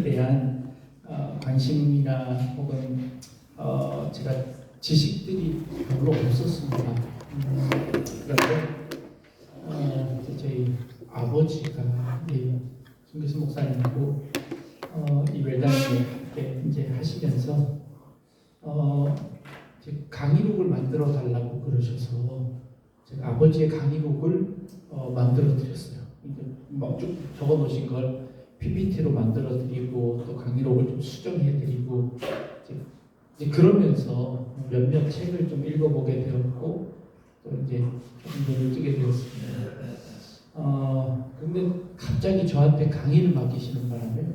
대한 관심이나 혹은 제가 지식들이 별로 없었습니다. 그런데 저희 아버지가 김교수 목사님하고 이 웰단에 이제 하시면서 강의록을 만들어 달라고 그러셔서 제가 아버지의 강의록을 만들어 드렸어요. 쭉 적어 놓으신 걸 PPT로 만들어 드리고 또 강의록을 좀 수정해 드리고 이제 그러면서 몇몇 책을 좀 읽어보게 되었고 또 이제 좀 눈을 뜨게 되었습니다. 근데 갑자기 저한테 강의를 맡기시는 바람에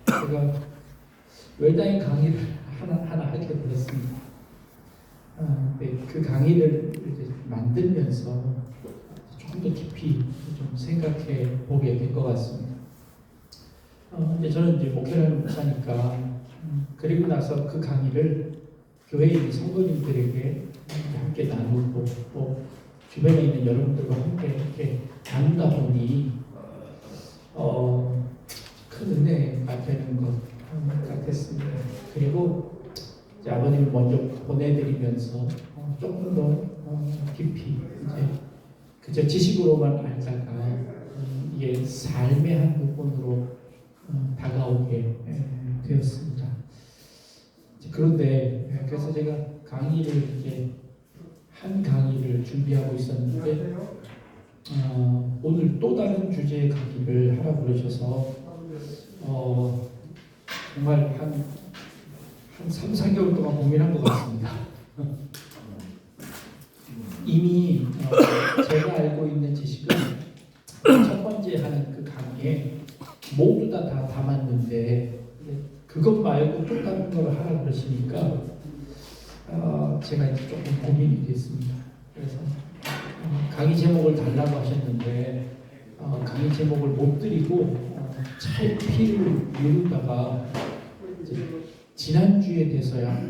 제가 웰다인 강의를 하나 하게 되었습니다. 그 강의를 이제 만들면서 조금 더 깊이 좀 생각해 보게 된 것 같습니다. 이제 저는 이제 목회를 하는 목사니까 그리고 나서 그 강의를 교회에 있는 성도님들에게 함께 나누고 또 주변에 있는 여러분들과 함께 이렇게 나누다 보니 큰 은혜가 되는 것 같았습니다. 그리고 이제 아버님을 먼저 보내드리면서 조금 더 깊이 이제 그저 지식으로만 알다가 이게 삶의 한 부분으로 다가오게 되었습니다. 그런데 그래서 제가 강의를 이제 한 강의를 준비하고 있었는데 오늘 또 다른 주제의 강의를 하라고 그러셔서 정말 한 3, 4개월 동안 고민한 것 같습니다. 이미 제가 알고 있는 지식은 첫 번째 하는 그 강의에 모두 다 담았는데 그것 말고 또 다른 걸 하라고 그러시니까 제가 이제 조금 고민이 됐습니다. 그래서 강의 제목을 달라고 하셨는데 강의 제목을 못 드리고 차피를 미루다가 지난주에 돼서야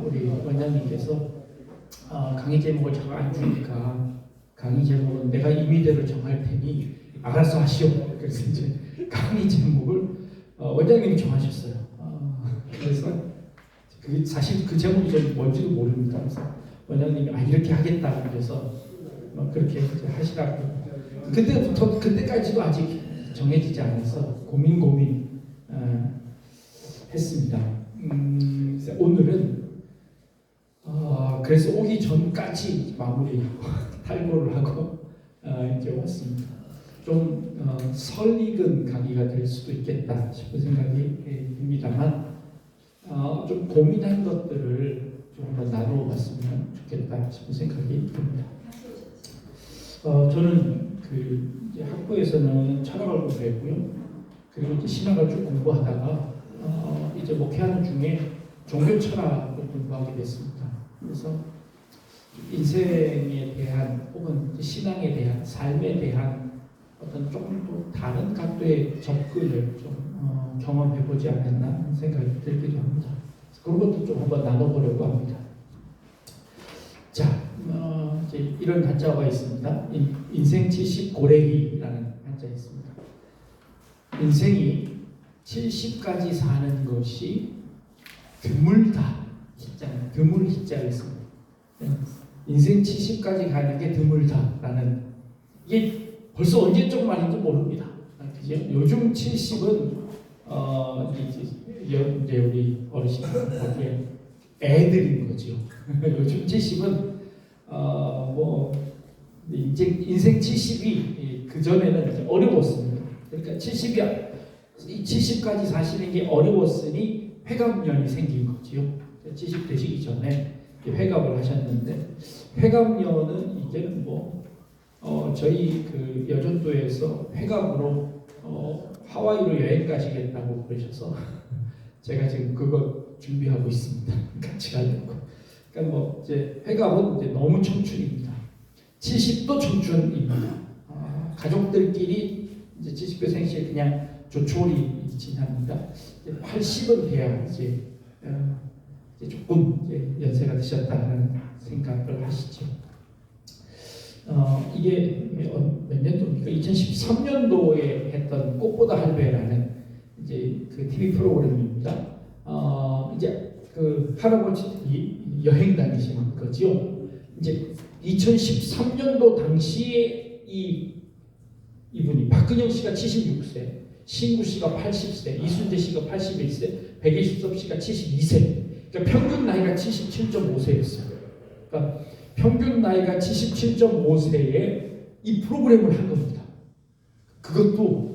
우리 원장님께서 강의 제목을 자꾸 안 주니까 강의 제목은 내가 임의대로 정할 테니 알아서 하시오. 그래서 이제 강의 제목을 원장님이 정하셨어요. 그래서 그게 사실 그 제목이 좀 뭔지도 모릅니다. 그래서 원장님이 이렇게 하겠다 그래서 그렇게 하시라고. 그때까지도 아직 정해지지 않아서 고민 했습니다. 오늘은 그래서 오기 전까지 마무리하고 탈고를 하고 이제 왔습니다. 좀 설익은 강의가 될 수도 있겠다 싶은 생각이 듭니다만 좀 고민한 것들을 좀 한번 나누어봤으면 좋겠다 싶은 생각이 듭니다. 저는 이제 학부에서는 철학을 공부했고요. 그리고 이제 신학을 쭉 공부하다가 이제 목회하는 중에 종교 철학을 공부하게 됐습니다. 그래서 인생에 대한 혹은 신앙에 대한 삶에 대한 어떤 조금 또 다른 각도의 접근을 좀 경험해보지 않았나 하는 생각이 들기도 합니다. 그런 것도 좀 한번 나눠보려고 합니다. 자, 이제 이런 한자가 있습니다. 인생 70 고래기라는 한자 있습니다. 인생이 70까지 사는 것이 드물다. 드물 희자가 있습니다. 인생 70까지 가는 게 드물다라는 이게 벌써 언제적 말인지 모릅니다. 그죠? 요즘 70은 이제 우리 어르신들 보기에 애들인 거죠. 요즘 70은 이제 인생 70이 그 전에는 어려웠습니다. 그러니까 70까지 사시는 게 어려웠으니 회갑년이 생긴 거지요. 70 되시기 전에 회갑을 하셨는데 회갑년은 이제는 저희 그 여전도에서 회갑으로 하와이로 여행 가시겠다고 그러셔서 제가 지금 그거 준비하고 있습니다. 같이 가려고. 그러니까 이제 회갑은 이제 너무 청춘입니다. 70도 청춘입니다. 가족들끼리 이제 70대 생시에 그냥 조촐히 지납니다. 80은 돼야 이제 조금 이제 연세가 드셨다는 생각을 하시죠. 이게 몇 년도입니까? 2013년도에 했던 꽃보다 할배라는 그 TV 프로그램입니다. 이제 그 할아버지들이 여행 다니시는 거죠. 이제 2013년도 당시에 이분이 박근영 씨가 76세, 신구 씨가 80세, 이순재 씨가 81세, 백이십섭 씨가 72세. 그러니까 평균 나이가 77.5세였어요. 그러니까 평균 나이가 77.5세에 이 프로그램을 한 겁니다. 그것도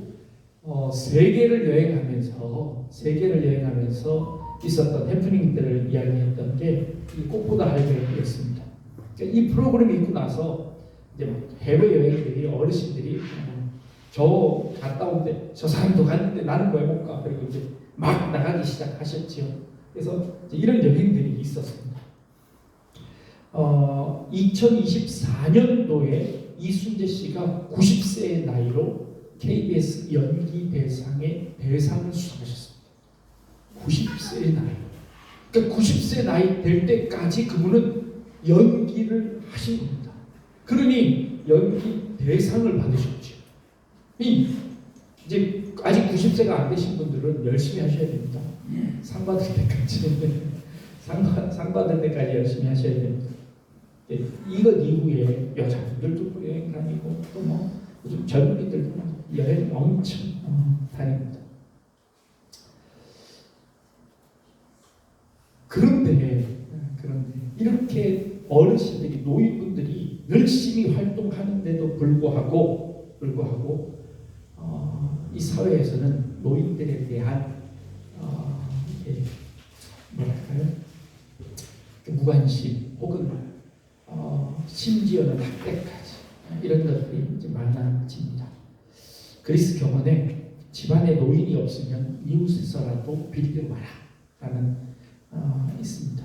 세계를 여행하면서 있었던 해프닝들을 이야기했던 게 이 꽃보다 할배였습니다. 그러니까 이 프로그램이 있고 나서 이제 해외 여행들이 어르신들이 저 갔다 온데 저 사람도 갔는데 나는 왜 못 가? 그리고 이제 막 나가기 시작하셨지요. 그래서 이런 여행들이 있었습니다. 2024년도에 이순재 씨가 90세의 나이로 KBS 연기 대상의 대상을 수상하셨습니다. 90세의 나이. 그러니까 90세 나이 될 때까지 그분은 연기를 하신 겁니다. 그러니 연기 대상을 받으셨죠. 이제 아직 90세가 안 되신 분들은 열심히 하셔야 됩니다. 상 받을 때까지 상 받을 때까지 열심히 하셔야 됩니다. 이것 이후에 여자분들도 여행 다니고 또 뭐 요즘 젊은이들도 여행 엄청 다닙니다. 그런데 이렇게 어르신들이 노인분들이 열심히 활동하는데도 불구하고 이 사회에서는 노인들에 대한 뭐랄까요? 무관심 혹은 심지어는 학대까지 이런 것들이 이제 많아집니다. 그리스 경언에 집안에 노인이 없으면 이웃에서라도 빌려와라라는 있습니다.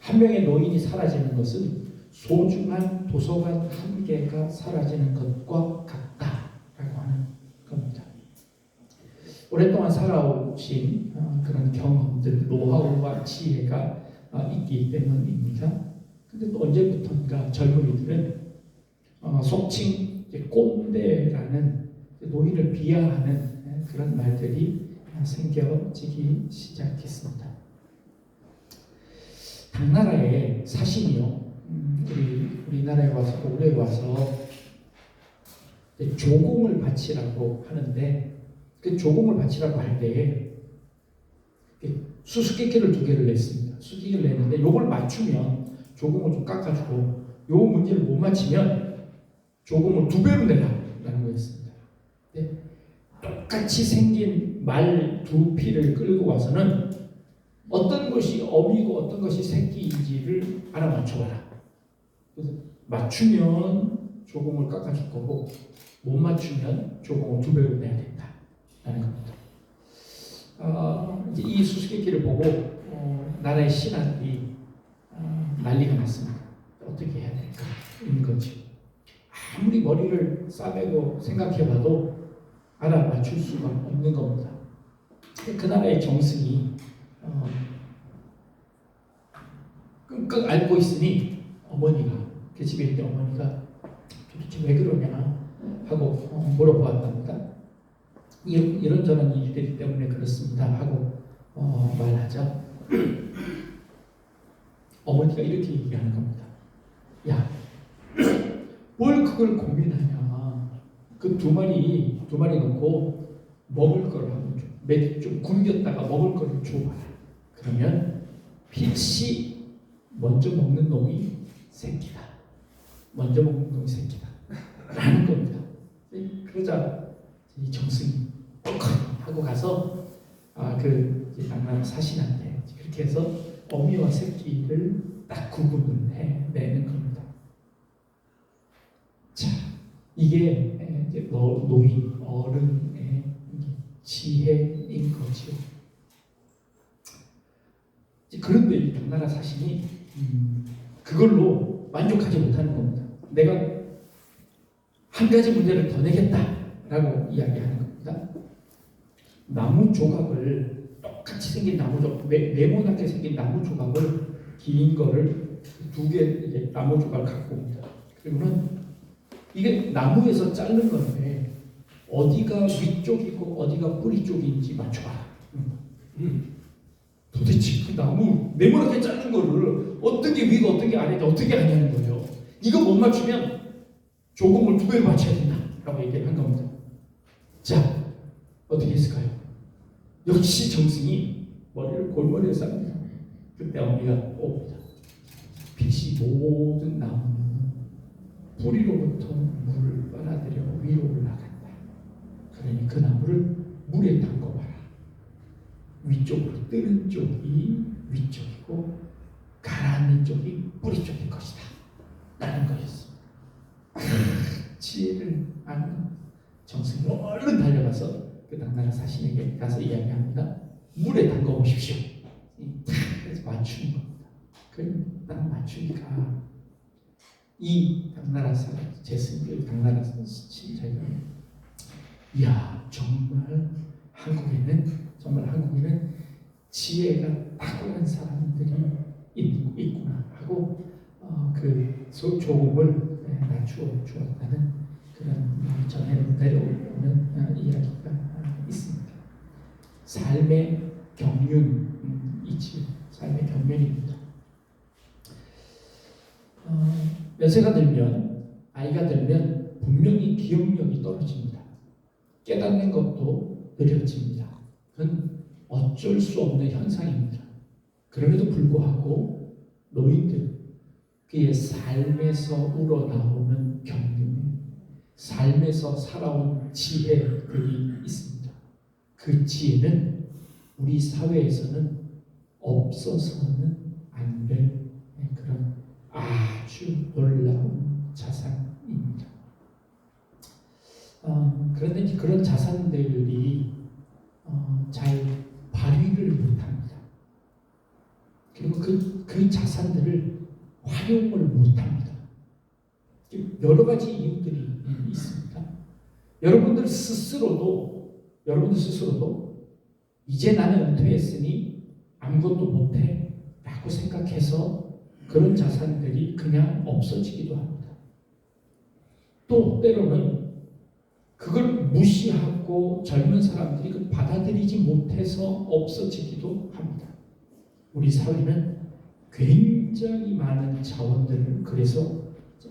한 명의 노인이 사라지는 것은 소중한 도서관 한 개가 사라지는 것과 같다라고 하는 겁니다. 오랫동안 살아오신 그런 경험들, 노하우와 지혜가 있기 때문입니다. 근데 또 언제부턴가 젊은이들은 속칭 꼰대라는 노인을 비하하는 그런 말들이 생겨지기 시작했습니다. 당나라의 사신이요, 우리나라에 와서 올해 와서 조공을 바치라고 하는데 그 조공을 바치라고 할 때에 수수께끼를 2개를 냈습니다. 수수께끼를 냈는데 이걸 맞추면 조공을 좀 깎아주고 요 문제를 못 맞히면 조공을 2배로 내라라는 거였습니다. 똑같이 생긴 말 2피를 끌고 와서는 어떤 것이 어미고 어떤 것이 새끼인지를 알아맞혀봐라. 그래서 맞추면 조공을 깎아줄 거고 못 맞추면 조공을 2배로 내야 된다라는 겁니다. 이제 이 수수께끼를 보고 나라의 신하들이 난리가 났습니다. 어떻게 해야 될까? 이런 거죠. 아무리 머리를 싸매고 생각해봐도 알아맞출 수가 없는 겁니다. 그 나라의 정승이 끙끙 앓고 있으니 어머니가, 그 집에 있는 어머니가 도대체 왜 그러냐 하고 물어보았답니다. 이런저런 일들 때문에 그렇습니다 하고 말하자 어머니가 이렇게 얘기하는 겁니다. 야, 뭘 그걸 고민하냐. 그 2마리 놓고 먹을 걸 한번 좀 굶겼다가 먹을 걸 줘봐라. 그러면 필시 먼저 먹는 놈이 새끼다. 먼저 먹는 놈이 새끼다. 라는 겁니다. 그러자 이 정승이 하고 가서 그 당나라 사신한테 그렇게 해서 어미와 새끼를 딱 구분을 해내는 겁니다. 자, 이게 이제 노인 어른의 지혜인 거죠. 그런데 이 당나라 사신이 그걸로 만족하지 못하는 겁니다. 내가 한 가지 문제를 더 내겠다라고 이야기하는 겁니다. 나무 조각을 똑같이 생긴 나무 조각, 네모나게 생긴 나무 조각을 긴 거를 2개 이제 나무 조각을 갖고 옵니다. 그리고는 이게 나무에서 자른 건데 어디가 위쪽이고 어디가 뿌리 쪽인지 맞춰봐. 도대체 그 나무 네모나게 자른 거를 어떤 게 위가 어떤 게 아래인지 어떻게 하냐는 거예요. 이거 못 맞추면 조공을 2배로 맞춰야 된다라고 얘기를 한 겁니다. 자, 어떻게 했을까요? 역시 정승이 머리를 골머리에 쌉니다. 그때 어머니가 옵니다. 빛이 모든 나무는 뿌리로부터 물을 빨아들여 위로 올라간다. 그러니 그 나무를 물에 담궈봐라. 위쪽으로 뜨는 쪽이 위쪽이고 가라앉는 쪽이 뿌리 쪽일 것이다 라는 것이었습니다. 지혜를 아는 정승이 얼른 달려가서 그 당나라 사신에게 가서 이야기합니다. 물에 담궈 보십시오. 그래서 맞추는 겁니다. 그 딱 맞추니까 이 당나라 사람 제승 당나라 신자가 이야 정말 한국에는 지혜가 탁월한 사람들이 있구나 하고 그 조공을 낮추어 주었다는 그런 전해 내려오는 이야기가 있습니다. 삶의 경륜이지, 삶의 경륜입니다. 연세가 들면, 아이가 들면 분명히 기억력이 떨어집니다. 깨닫는 것도 느려집니다. 그건 어쩔 수 없는 현상입니다. 그럼에도 불구하고 노인들, 그의 삶에서 우러나오는 경륜, 삶에서 살아온 지혜들이 있습니다. 그 지혜는 우리 사회에서는 없어서는 안 될 그런 아주 놀라운 자산입니다. 그런데 이제 그런 자산들이 잘 발휘를 못합니다. 그리고 그 자산들을 활용을 못합니다. 여러 가지 이유들이 있습니다. 여러분들 스스로도 이제 나는 은퇴했으니 아무것도 못해 라고 생각해서 그런 자산들이 그냥 없어지기도 합니다. 또 때로는 그걸 무시하고 젊은 사람들이 그걸 받아들이지 못해서 없어지기도 합니다. 우리 사회는 굉장히 많은 자원들을 그래서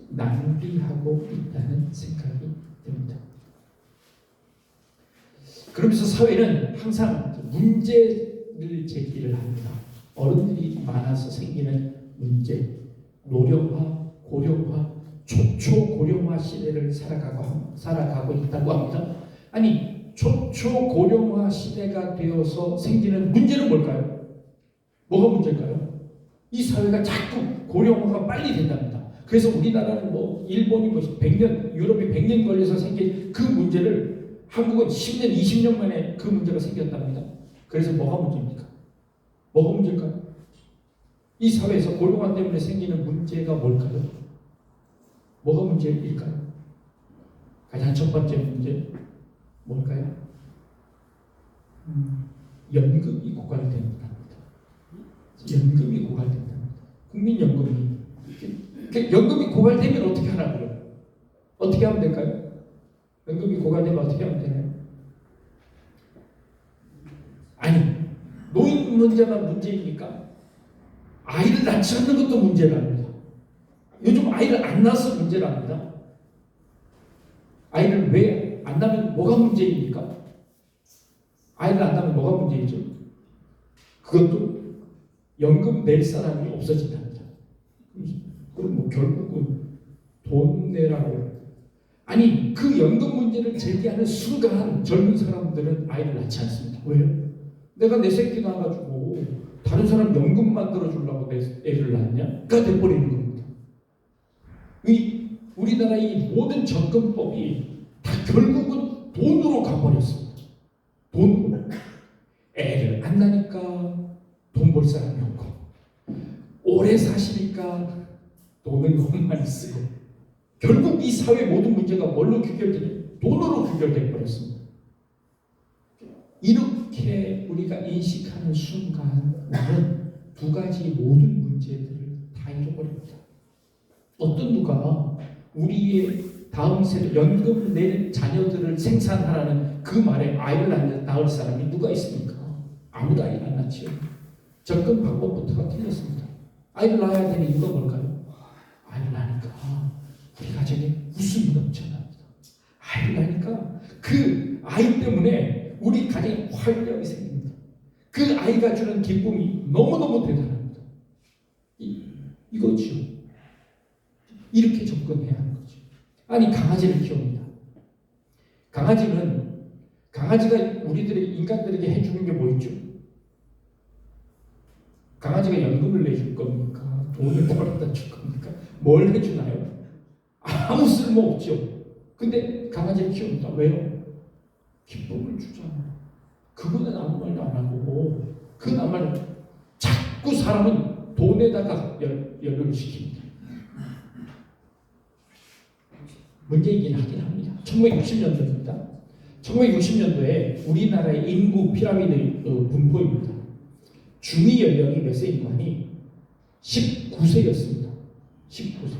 낭비하고 있다는 생각이 듭니다. 그러면서 사회는 항상 문제를 제기를 합니다. 어른들이 많아서 생기는 문제, 노령화, 고령화, 초초고령화 시대를 살아가고 있다고 합니다. 아니, 초초고령화 시대가 되어서 생기는 문제는 뭘까요? 뭐가 문제일까요? 이 사회가 자꾸 고령화가 빨리 된답니다. 그래서 우리나라는 일본이 100년, 유럽이 100년 걸려서 생긴 그 문제를 한국은 10년, 20년 만에 그 문제가 생겼답니다. 그래서 뭐가 문제입니까? 뭐가 문제일까요? 이 사회에서 고령화 때문에 생기는 문제가 뭘까요? 뭐가 문제일까요? 가장 첫 번째 문제 뭘까요? 연금이 고갈됩니다. 연금이 고갈된답니다. 국민연금이. 연금이 고갈되면 어떻게 하라고요? 어떻게 하면 될까요? 연금이 고갈되면 어떻게 하면 되나요? 아니, 노인 문제만 문제입니까? 아이를 낳지 않는 것도 문제랍니다. 요즘 아이를 안 낳아서 문제랍니다. 아이를 왜 안 낳으면 뭐가 문제입니까? 아이를 안 낳으면 뭐가 문제이죠? 그것도 연금 낼 사람이 없어진답니다. 그럼 결국은 돈 내라고. 아니, 그 연금 문제를 제기하는 순간 젊은 사람들은 아이를 낳지 않습니다. 왜요? 내가 내 새끼 낳아가지고 다른 사람 연금 만들어 주려고 내 애를 낳냐?가 돼버리는 겁니다. 우리나라 이 모든 접근법이 다 결국은 돈으로 가버렸습니다. 돈으로. 애를 안 낳으니까 돈 벌 사람이 없고, 오래 사시니까 돈을 너무 많이 쓰고, 결국 이 사회 모든 문제가 뭘로 귀결되냐? 돈으로 귀결돼 버렸습니다. 이렇게 우리가 인식하는 순간 우리는 두 가지 모든 문제들을 다 잃어버립니다. 어떤 누가 우리의 다음 세대 연금 낼 자녀들을 생산하라는 그 말에 아이를 낳을 사람이 누가 있습니까? 아무도 아이를 안 낳지요. 접근 방법부터가 틀렸습니다. 아이를 낳아야 되는 이유가 뭘까요? 아이를 낳으니까 우리 가정에 웃음이 넘쳐납니다. 아이를 낳으니까 그 아이 때문에 우리 가정에 활력이 생깁니다. 그 아이가 주는 기쁨이 너무너무 대단합니다. 이거죠. 이렇게 접근해야 하는 거죠. 아니, 강아지를 키웁니다. 강아지가 우리들의 인간들에게 해주는 게 뭐 있죠? 강아지가 연금을 내줄 겁니까? 돈을 벌어다 줄 겁니까? 뭘 해주나요? 아무 쓸모 없죠. 근데 강아지를 키웁니다. 왜요? 기쁨을 주잖아요. 그거는 아무 말도 안 하고, 그건 아무 말도 자꾸 사람은 돈에다가 연결을 시킵니다. 문제이긴 하긴 합니다. 1960년도입니다. 1960년도에 우리나라의 인구 피라미드 분포입니다. 중위 연령이 몇 세인가 하니 19세였습니다. 19세.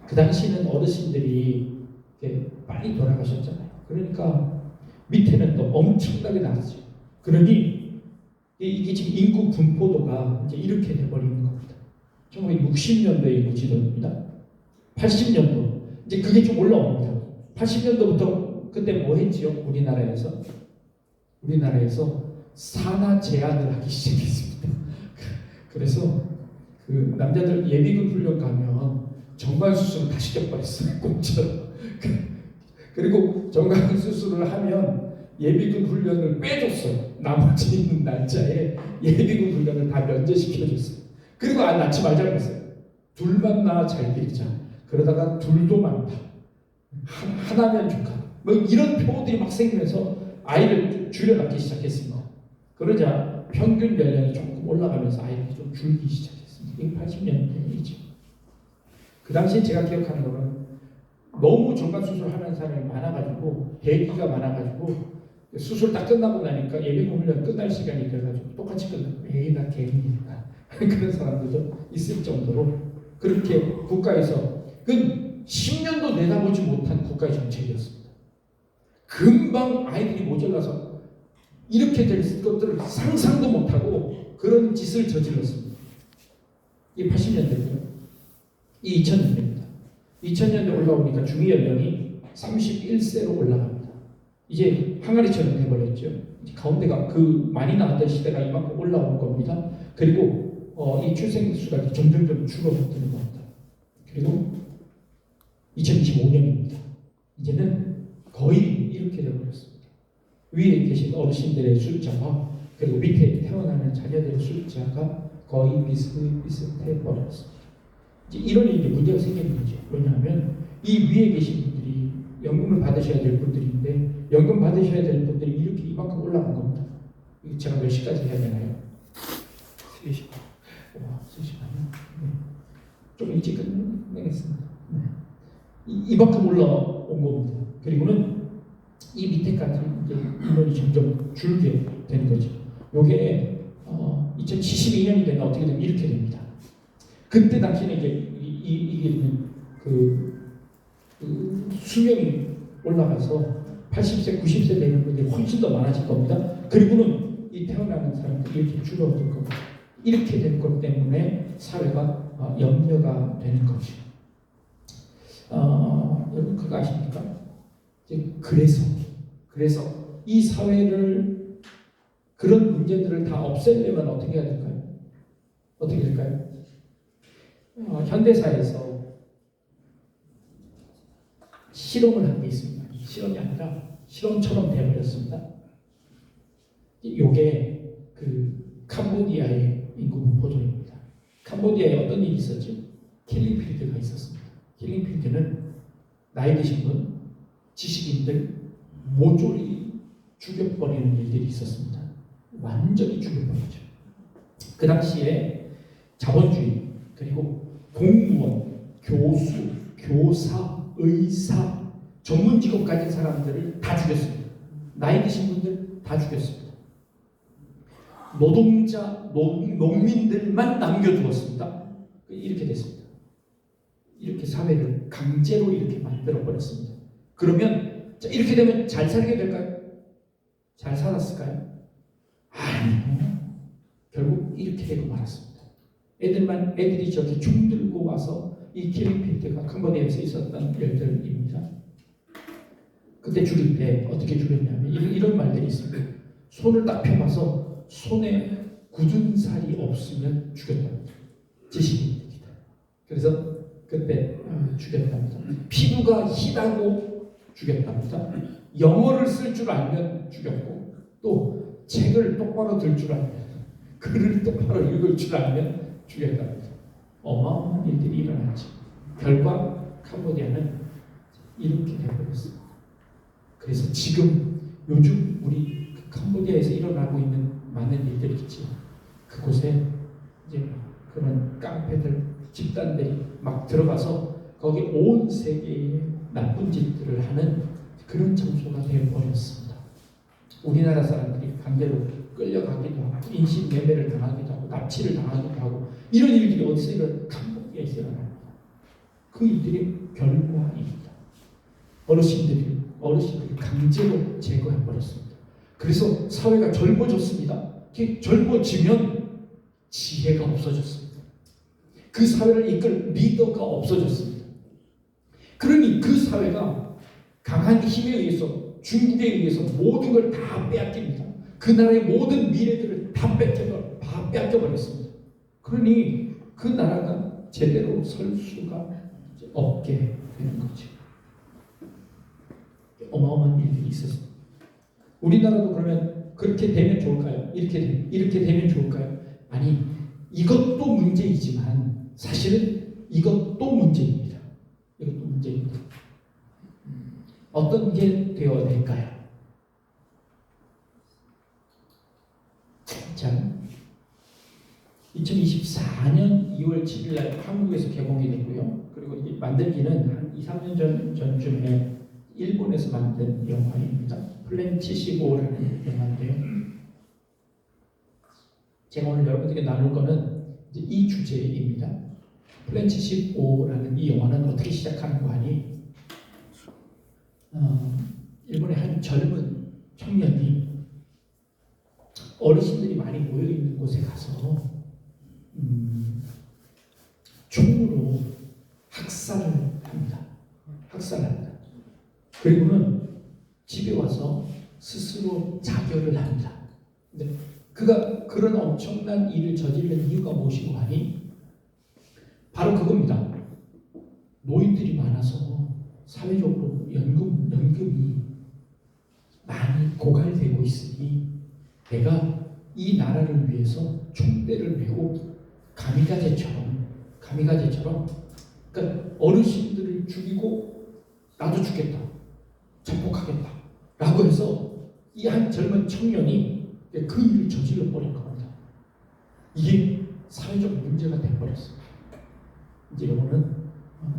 그 당시는 어르신들이 빨리 돌아가셨잖아요. 그러니까 밑에는 또 엄청나게 나왔죠. 그러니 이게 지금 인구 분포도가 이제 이렇게 돼버리는 겁니다. 1960년도의 인구 지도입니다. 80년도 이제 그게 좀 올라옵니다. 80년도부터 그때 뭐 했지요? 우리나라에서 산하 제한을 하기 시작했습니다. 그래서 그 남자들 예비군 훈련 가면 정관 수술을 다 시켜버렸어요. 공짜로. 그리고 정관 수술을 하면 예비군 훈련을 빼줬어요. 나머지 있는 날짜에 예비군 훈련을 다 면제시켜줬어요. 그리고 낳지 말자 그랬어요. 둘만 낳아 잘 되자. 그러다가 둘도 많다. 하나면 좋다. 뭐 이런 표들이 막 생기면서 아이를 줄여넣기 시작했습니다. 그러자 평균 연령이 조금 올라가면서 아이들이 좀 줄기 시작했습니다. 이게 80년대이죠. 그 당시에 제가 기억하는 거는 너무 정관수술 하는 사람이 많아가지고 대기가 많아가지고 수술 다 끝나고 나니까 예비군 훈련 끝날 시간이 돼가지고 똑같이 끝나고 에이 나 개인이니까 그런 사람들도 있을 정도로 그렇게 국가에서 그 10년도 내다보지 못한 국가의 정책이었습니다. 금방 아이들이 모자라서 이렇게 될 것들을 상상도 못하고 그런 짓을 저질렀습니다. 이게 80년대고요. 이 2000년대입니다. 2000년대 올라오니까 중위 연령이 31세로 올라갑니다. 이제 항아리처럼 돼버렸죠. 가운데가 그 많이 나왔던 시대가 이만큼 올라온 겁니다. 그리고 이 출생 수가 점점 줄어드는 겁니다. 그리고 2025년입니다. 이제는 거의 이렇게 되어버렸습니다. 위에 계신 어르신들의 숫자와 그리고 밑에 태어나는 자녀들의 숫자가 거의 비슷해 버렸습니다. 이제 이런 이제 문제가 생기는 거죠. 왜냐하면 이 위에 계신 분들이 연금을 받으셔야 될 분들인데 연금 받으셔야 될 분들이 이렇게 이만큼 올라간 겁니다. 이거 제가 몇 시까지 해야 되나요? 3시. 와, 3시간이요? 네. 좀 일찍 끝내겠습니다. 네. 이만큼 올라온 겁니다. 그리고는 이 밑에까지 이제 인원이 점점 줄게 되는 거죠. 요게 2072년이 되면 어떻게 되면 이렇게 됩니다. 그때 당시에 이제 이게 수명이 올라가서 80세, 90세 되는 분들이 훨씬 더 많아질 겁니다. 그리고는 이 태어나는 사람들이 이렇게 줄어들 겁니다. 이렇게 된 것 때문에 사회가 염려가 되는 거죠. 여러분 그거 아십니까? 그래서 이 사회를 그런 문제들을 다 없애려면 어떻게 해야 될까요? 어떻게 될까요? 현대사에서 실험을 한 게 있습니다. 실험이 아니라 실험처럼 되어버렸습니다. 이게 그 캄보디아의 인구 분포도입니다. 캄보디아에 어떤 일이 있었죠? 킬링필드가 있었습니다. 킬링필드는 나이 드신 분, 지식인들 모조리 죽여버리는 일들이 있었습니다. 완전히 죽여버리죠. 그 당시에 자본주의 그리고 공무원, 교수, 교사, 의사, 전문 직업 가진 사람들을 다 죽였습니다. 나이 드신 분들 다 죽였습니다. 노동자, 농민들만 남겨두었습니다. 이렇게 됐습니다. 이렇게 사회를 강제로 이렇게 만들어버렸습니다. 그러면 이렇게 되면 잘 살게 될까요? 잘 살았을까요? 아니요. 않았습니다. 애들이 저렇게 총 들고 와서 이 킬링 필드가 캄보디아에서 있었던 일들입니다. 그때 죽일 때 어떻게 죽였냐면 이런 말들이 있습니다. 손을 딱 펴봐서 손에 굳은 살이 없으면 죽였답니다. 지식입니다. 그래서 그때 죽였답니다. 피부가 희다고 죽였답니다. 영어를 쓸 줄 알면 죽였고, 또 책을 똑바로 들 줄 알면, 글을 똑바로 읽을 줄 알면 죽였답니다. 어마어마한 일들이 일어났죠. 결과 캄보디아는 이렇게 되어버렸습니다. 그래서 지금 요즘 우리 캄보디아에서 일어나고 있는 많은 일들이 있죠. 그곳에 이제 그런 깡패들, 집단들이 막 들어가서 거기 온 세계에 나쁜 짓들을 하는 그런 장소가 되어버렸습니다. 우리나라 사람들이 강제로 끌려가기도 하고 인신매매를 당하기도 하고 납치를 당하기도 하고 이런 일들이 어디서 캄보디아에서 일어납니다. 그 일들이 결과입니다. 어르신들이 강제로 제거해버렸습니다. 그래서 사회가 젊어졌습니다. 젊어지면 지혜가 없어졌습니다. 그 사회를 이끌 리더가 없어졌습니다. 그러니 그 사회가 강한 힘에 의해서, 중국에 의해서 모든 걸 다 빼앗깁니다. 그 나라의 모든 미래들을 다 빼앗겨버렸습니다. 그러니 그 나라가 제대로 설 수가 없게 되는 거죠. 어마어마한 일들이 있었습니다. 우리나라도 그러면 그렇게 되면 좋을까요? 이렇게 되면 좋을까요? 아니, 이것도 문제이지만 사실은 이것도 문제입니다. 이것도 문제입니다. 어떤 게 되어야 될까요? 자, 2024년 2월 7일 날 한국에서 개봉이 됐고요. 그리고 이게 만들기는 한 2, 3년 전쯤에 일본에서 만든 영화입니다. 플랜 75라는 영화인데요. 제가 오늘 여러분들께 나눌 거는 이제 이 주제입니다. 플랜 75라는 이 영화는 어떻게 시작하는가 하니 일본의 한 젊은 청년이 어르신들이 많이 모여있는 곳에 가서 총으로 학살을 합니다. 그리고는 집에 와서 스스로 자결을 합니다. 근데 그가 그런 엄청난 일을 저지른 이유가 무엇이고 하니 바로 그겁니다. 노인들이 많아서 사회적으로 연금이 많이 고갈되고 있으니 내가 이 나라를 위해서 총대를 메고 가미가제처럼 그러니까 어르신들을 죽이고 나도 죽겠다, 정복하겠다 라고 해서 이 한 젊은 청년이 그 일을 저질러 버린 겁니다. 이게 사회적 문제가 돼버렸습니다. 이제 이거는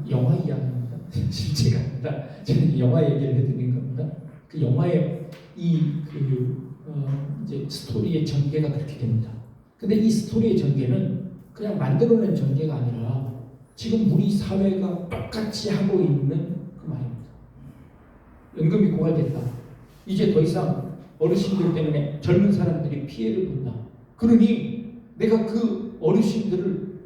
영화 이야기입니다. 실제가 아니라 저는 영화 얘기를 해드린 겁니다. 그 영화의 이제 스토리의 전개가 그렇게 됩니다. 근데 이 스토리의 전개는 그냥 만들어낸 전개가 아니라 지금 우리 사회가 똑같이 하고 있는 그 말입니다. 연금이 고갈됐다. 이제 더 이상 어르신들 때문에 젊은 사람들이 피해를 본다. 그러니 내가 그 어르신들을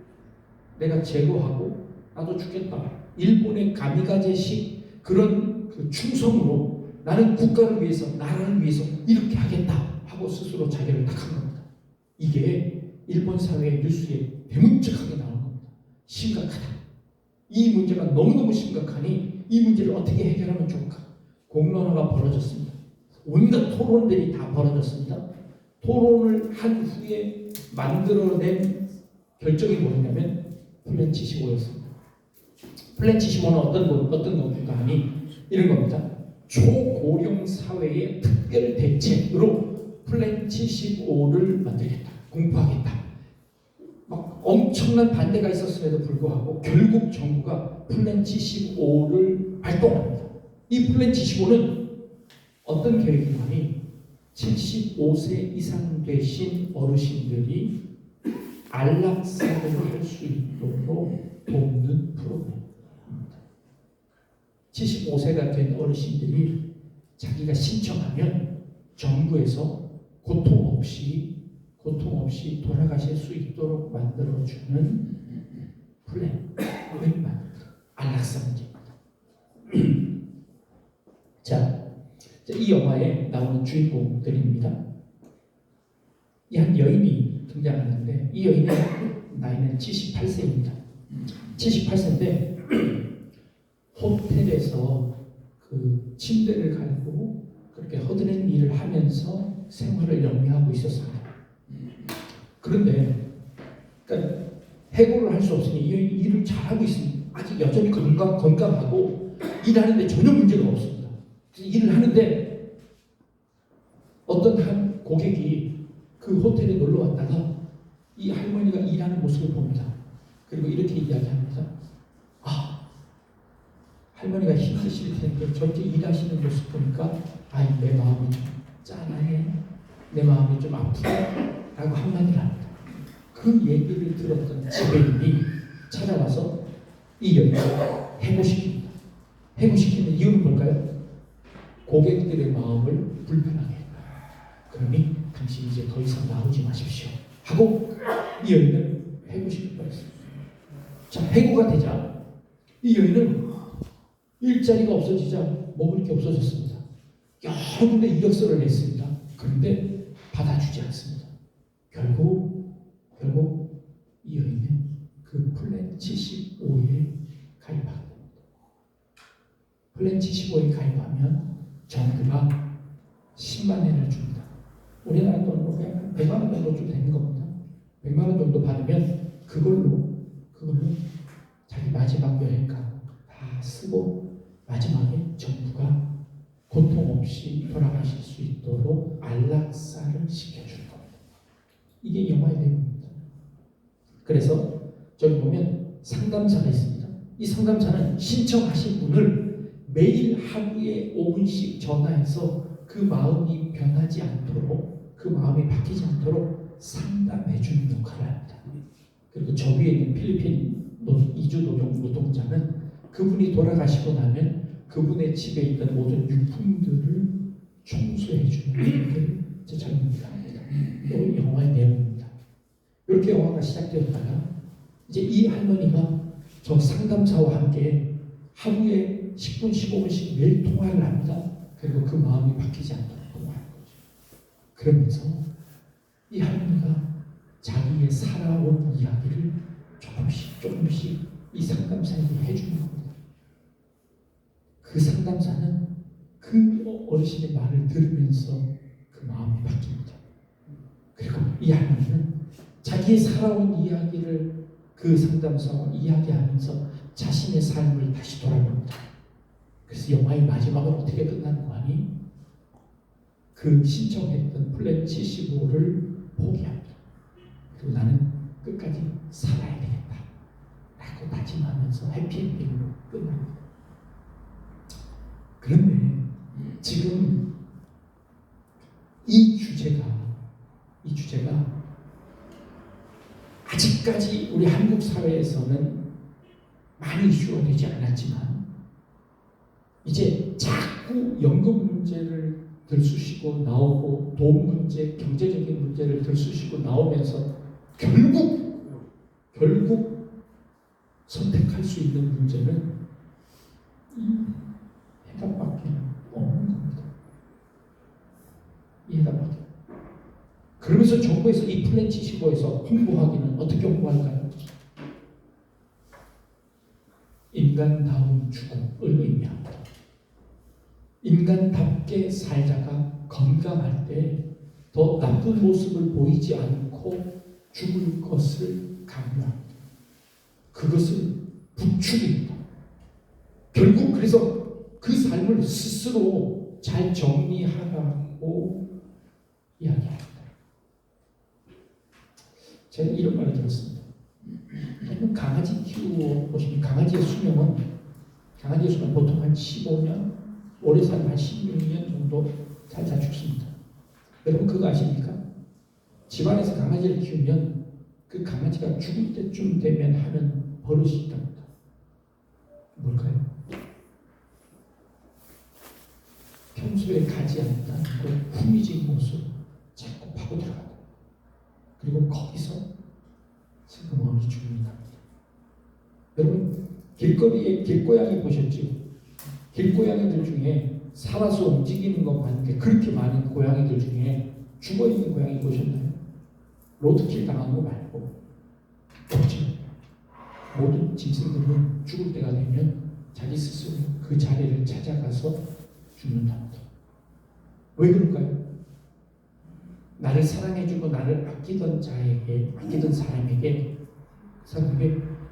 내가 제거하고 나도 죽겠다. 일본의 가미가제식 그런 그 충성으로 나는 국가를 위해서, 나라를 위해서 이렇게 하겠다 하고 스스로 자기를 탁한 겁니다. 이게 일본 사회의 뉴스에 대문짝하게 나오는 겁니다. 심각하다. 이 문제가 너무너무 심각하니 이 문제를 어떻게 해결하면 좋을까? 공론화가 벌어졌습니다. 온갖 토론들이 다 벌어졌습니다. 토론을 한 후에 만들어낸 결정이 뭐냐면 플랜 75였습니다. 플랜 75는 어떤 건가 하니 이런 겁니다. 초고령 사회의 특별 대책으로 플랜 75를 만들겠다. 공부하겠다. 막 엄청난 반대가 있었음에도 불구하고 결국 정부가 플랜 75를 발동합니다. 이 플랜 75는 어떤 계획이냐니 75세 이상 되신 어르신들이 안락사를 할 수 있도록 돕는 프로그램입니다. 75세가 된 어르신들이 자기가 신청하면 정부에서 고통 없이 고통 없이 돌아가실 수 있도록 만들어주는 플랜을 만듭니다. 안락사 문제입니다. 자, 이 영화에 나오는 주인공들입니다. 이 한 여인이 등장하는데 이 여인의 나이는 78세입니다. 78세인데 호텔에서 그 침대를 갈고 그렇게 허드렛 일을 하면서 생활을 영위하고 있었습니다. 그런데 그러니까 해고를 할 수 없으니 이 여인이 일을 잘하고 있습니다. 아직 여전히 건강하고 일하는데 전혀 문제가 없습니다. 일을 하는데 어떤 한 고객이 그 호텔에 놀러 왔다가 이 할머니가 일하는 모습을 봅니다. 그리고 이렇게 이야기합니다. 아, 할머니가 힘드실 텐데 저렇게 일하시는 모습 보니까 내 마음이 좀 짠하네, 내 마음이 좀 아프다 라고 한마디를 합니다. 그 얘기를 들었던 지배인이 찾아와서 이 여인을 해고시킵니다. 해고시키는 이유는 뭘까요? 고객들의 마음을 불편하게 했다. 그러니 당신 이제 더 이상 나오지 마십시오 하고 이 여인을 해고시킬 뻔했습니다. 자, 해고가 되자 이 여인은 일자리가 없어지자 먹을 게 없어졌습니다. 여러 군데 이력서를 냈습니다. 그런데 받아주지 않습니다. 결국 이 여인은 그 플랜 75에 가입하게 됩니다. 플랜 75에 가입하면 정부가 10만 엔을 줍니다. 우리나라 돈으로 그냥 100만 원 정도 좀 되는 겁니다. 100만 원 정도 받으면 그걸로 자기 마지막 여행가 다 쓰고 마지막에 정부가 고통 없이 돌아가실 수 있도록 안락사를 시켜줄 겁니다. 이게 영화의 내용입니다. 그래서 저기 보면 상담사가 있습니다. 이 상담사는 신청하신 분을 매일 하루에 5분씩 전화해서 그 마음이 변하지 않도록, 그 마음이 바뀌지 않도록 상담해주는 역할을 합니다. 그리고 저 위에 있는 필리핀 이주 노동자는 그분이 돌아가시고 나면 그분의 집에 있던 모든 유품들을 청소해주는 일을 전문가가 합니다. 이건 영화의 내용입니다. 이렇게 영화가 시작되었다가 이제 이 할머니가 저 상담사와 함께 하루에 10분, 15분씩 매일 통화를 합니다. 그리고 그 마음이 바뀌지 않도록 통화하는 거죠. 그러면서 이 할머니가 자기의 살아온 이야기를 조금씩 이 상담사에게 해주는 겁니다. 그 상담사는 그 어르신의 말을 들으면서 그 마음이 바뀝니다. 그리고 이 할머니는 자기의 살아온 이야기를 그 상담사와 이야기하면서 자신의 삶을 다시 돌아봅니다. 그래서 영화의 마지막은 어떻게 끝나는 거 아니? 그 신청했던 플랜 75를 포기합니다. 그리고 나는 끝까지 살아야 되겠다 라고 다짐하면서 해피엔딩으로 끝납니다. 그런데 지금 이 주제가 아직까지 우리 한국 사회에서는 많이 이슈가 되지 않았지만 이제 자꾸 연금 문제를 들쑤시고 나오고 돈 문제, 경제적인 문제를 들쑤시고 나오면서 결국 선택할 수 있는 문제는 이 해답밖에 없는 겁니다. 이 해답밖에. 그러면서 정부에서 이 플랜 75에서 홍보하기는 어떻게 홍보할까요? 인간다운 죽음을 의미합니다. 인간답게 살다가 건강할 때 더 나쁜 모습을 보이지 않고 죽을 것을 강요합니다. 그것을 부추깁니다. 결국 그래서 그 삶을 스스로 잘 정리하라고 이야기합니다. 제가 이런 말을 들었습니다. 강아지 키워보시면 강아지의 수명은 보통 한 15년, 오래 살면 한 16년 정도 살다 죽습니다. 여러분 그거 아십니까? 집안에서 강아지를 키우면 그 강아지가 죽을 때쯤 되면 하는 버릇이 있답니다. 뭘까요? 평소에 가지 않던 그 후미진 곳을 자꾸 파고 들어간다. 그리고 거기서 슬그머니 죽는다. 여러분 길거리에 길고양이 보셨죠? 길고양이들 중에 살아서 움직이는 것 많은데 그렇게 많은 고양이들 중에 죽어있는 고양이 보셨나요? 로드킬 당한 거 말고 없죠. 모든 짐승들은 죽을 때가 되면 자기 스스로 그 자리를 찾아가서 죽는답니다. 왜 그럴까요? 나를 사랑해주고 나를 아끼던 자에게, 아끼던 사람에게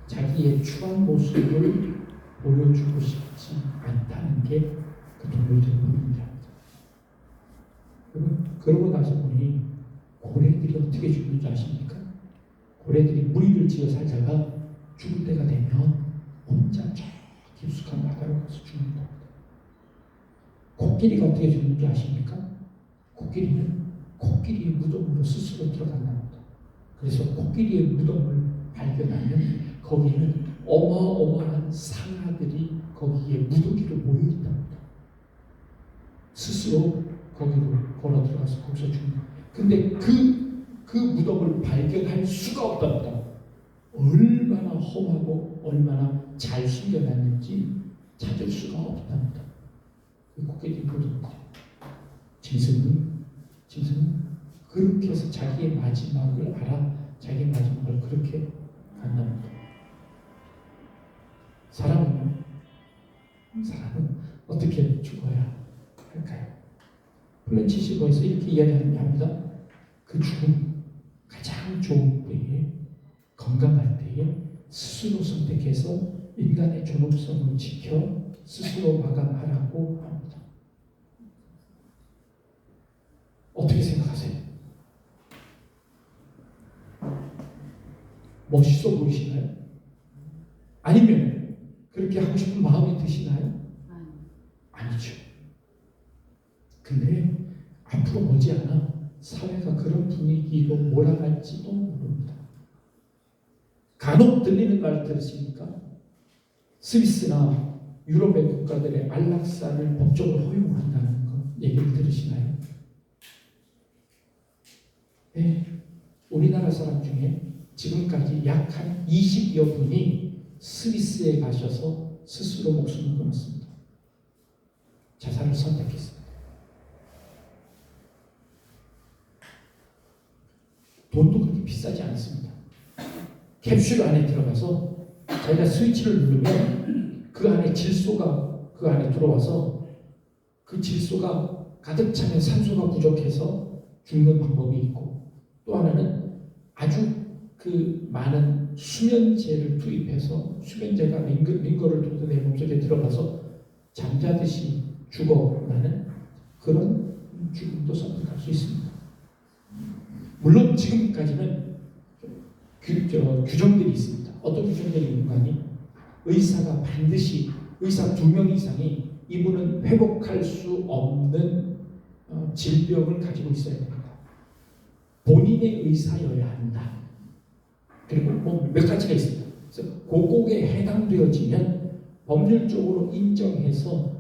자기의 추한 모습을 보여주고 싶지 않다는 게 그 동물들의 본능이랍니다. 그러고 나서 보니 고래들이 어떻게 죽는지 아십니까? 고래들이 무리를 지어 살다가 죽을 때가 되면 혼자 저 깊숙한 바다로 가서 죽는 겁니다. 코끼리가 어떻게 죽는지 아십니까? 코끼리는 코끼리의 무덤으로 스스로 들어간답니다. 그래서 코끼리의 무덤을 발견하면 거기에는 어마어마한 상아들이 거기에 무더기로 모여있답니다. 스스로 거기로 걸어 들어가서 거기서 죽는. 근데 그 무덤을 발견할 수가 없답니다. 얼마나 험하고 얼마나 잘 숨겨놨는지 찾을 수가 없답니다. 그 코끼리 무덤. 짐승은 그렇게 해서 자기의 마지막을 알아 자기의 마지막을 그렇게 간답니다. 사람은 어떻게 죽어야 할까요? 플랜치시버에서 이렇게 이야기합니다. 그 죽음 가장 좋은 때에 건강할 때에 스스로 선택해서 인간의 존엄성을 지켜 스스로 마감하라고 합니다. 어떻게 생각하세요? 멋있어 보이시나요? 아니면 그렇게 하고 싶은 마음이 드시나요? 아니죠. 근데 앞으로 머지않아 사회가 그런 분위기로 몰아갈지도 모릅니다. 간혹 들리는 말 들으십니까? 스위스나 유럽의 국가들의 안락사를 법적으로 허용한다는 거 얘기를 들으시나요? 네, 우리나라 사람 중에 지금까지 약 한 20여 분이 스위스에 가셔서 스스로 목숨을 끊었습니다. 자살을 선택했습니다. 돈도 그렇게 비싸지 않습니다. 캡슐 안에 들어가서 자기가 스위치를 누르면 그 안에 질소가 그 안에 들어와서 그 질소가 가득 차면 산소가 부족해서 죽는 방법이 있고, 또 하나는 아주 그 많은 수면제를 투입해서 수면제가 링거를 통해서 내 몸속에 들어가서 잠자듯이 죽어나는 그런 죽음도 선택할 수 있습니다. 물론 지금까지는 규정들이 있습니다. 어떤 규정들이 있는가니 의사가 반드시 의사 2명 이상이 이분은 회복할 수 없는 질병을 가지고 있어야 됩니다. 본인의 의사여야 한다. 그리고 뭐 몇 가지가 있습니다. 그래서 그곡에 해당되어지면 법률적으로 인정해서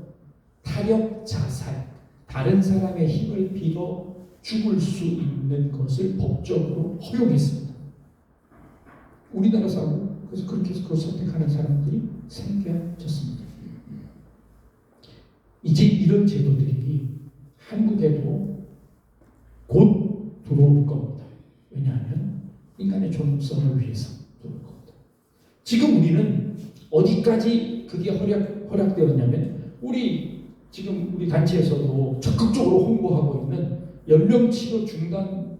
타력 자살, 다른 사람의 힘을 빌어 죽을 수 있는 것을 법적으로 허용했습니다. 우리나라 사람은 그래서 그렇게 해서 그걸 선택하는 사람들이 생겨졌습니다. 이제 이런 제도들이 한국에도 곧 들어올 겁니다. 왜냐하면 인간의 존엄성을 위해서 들어올 겁니다. 지금 우리는 어디까지 그게 허락되었냐면 지금 우리 단체에서도 적극적으로 홍보하고 있는 연령치료 중단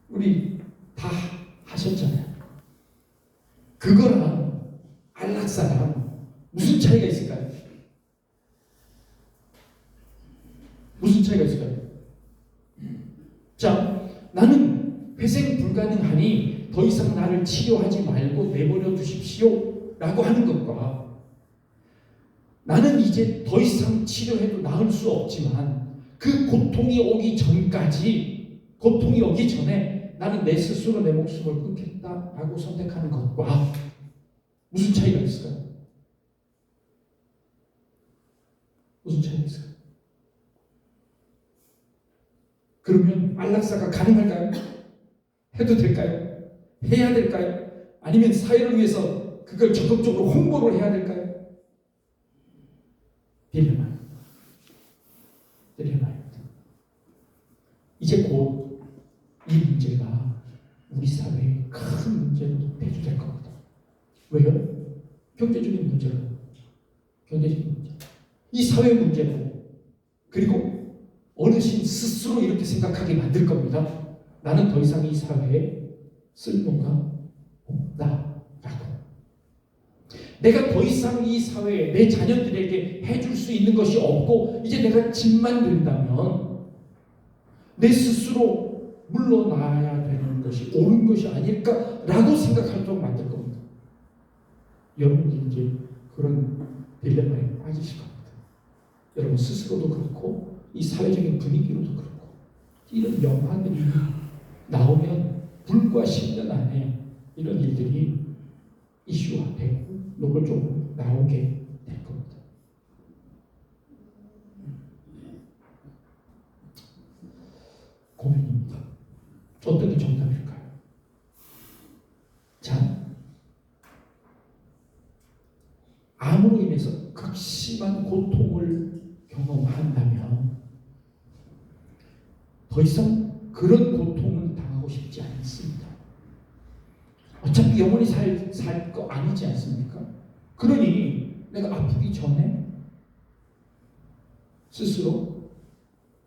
우리 다 하셨잖아요. 그거랑 안락사랑 무슨 차이가 있을까요? 무슨 차이가 있을까요? 자, 나는 회생 불가능하니 더 이상 나를 치료하지 말고 내버려 두십시오 라고 하는 것과, 나는 이제 더 이상 치료해도 나을 수 없지만 그 고통이 오기 전에 나는 내 스스로 내 목숨을 끊겠다라고 선택하는 것과 무슨 차이가 있을까요? 무슨 차이가 있을까요? 그러면 안락사가 가능할까요? 해도 될까요? 해야 될까요? 아니면 사회를 위해서 그걸 적극적으로 홍보를 해야 될까요? 딜레마입니다. 이제 곧 이 문제가 우리 사회의 큰 문제로 대두될 겁니다. 왜요? 경제적인 문제로. 경제적인 문제. 이 사회 문제로. 그리고 어르신 스스로 이렇게 생각하게 만들 겁니다. 나는 더 이상 이 사회에 쓸모가 없다라고. 내가 더 이상 이 사회에 내 자녀들에게 해줄 수 있는 것이 없고 이제 내가 집만 된다면 내 스스로 물러나야 되는 것이 옳은 것이 아닐까라고 생각할 정도로 만들 겁니다. 여러분이 이제 그런 딜레마에 빠지실 겁니다. 여러분 스스로도 그렇고 이 사회적인 분위기로도 그렇고 이런 영화들이 나오면 불과 10년 안에 이런 일들이 이슈화되고 노골적으로 나오게 될 겁니다. 고민입니다. 어떤 게 정답일까요? 자, 암으로 인해서 극심한 고통을 경험한다면 더 이상 그런 고통을 당하고 싶지 않습니다. 어차피 영원히 살 거 아니지 않습니까? 그러니 내가 아프기 전에 스스로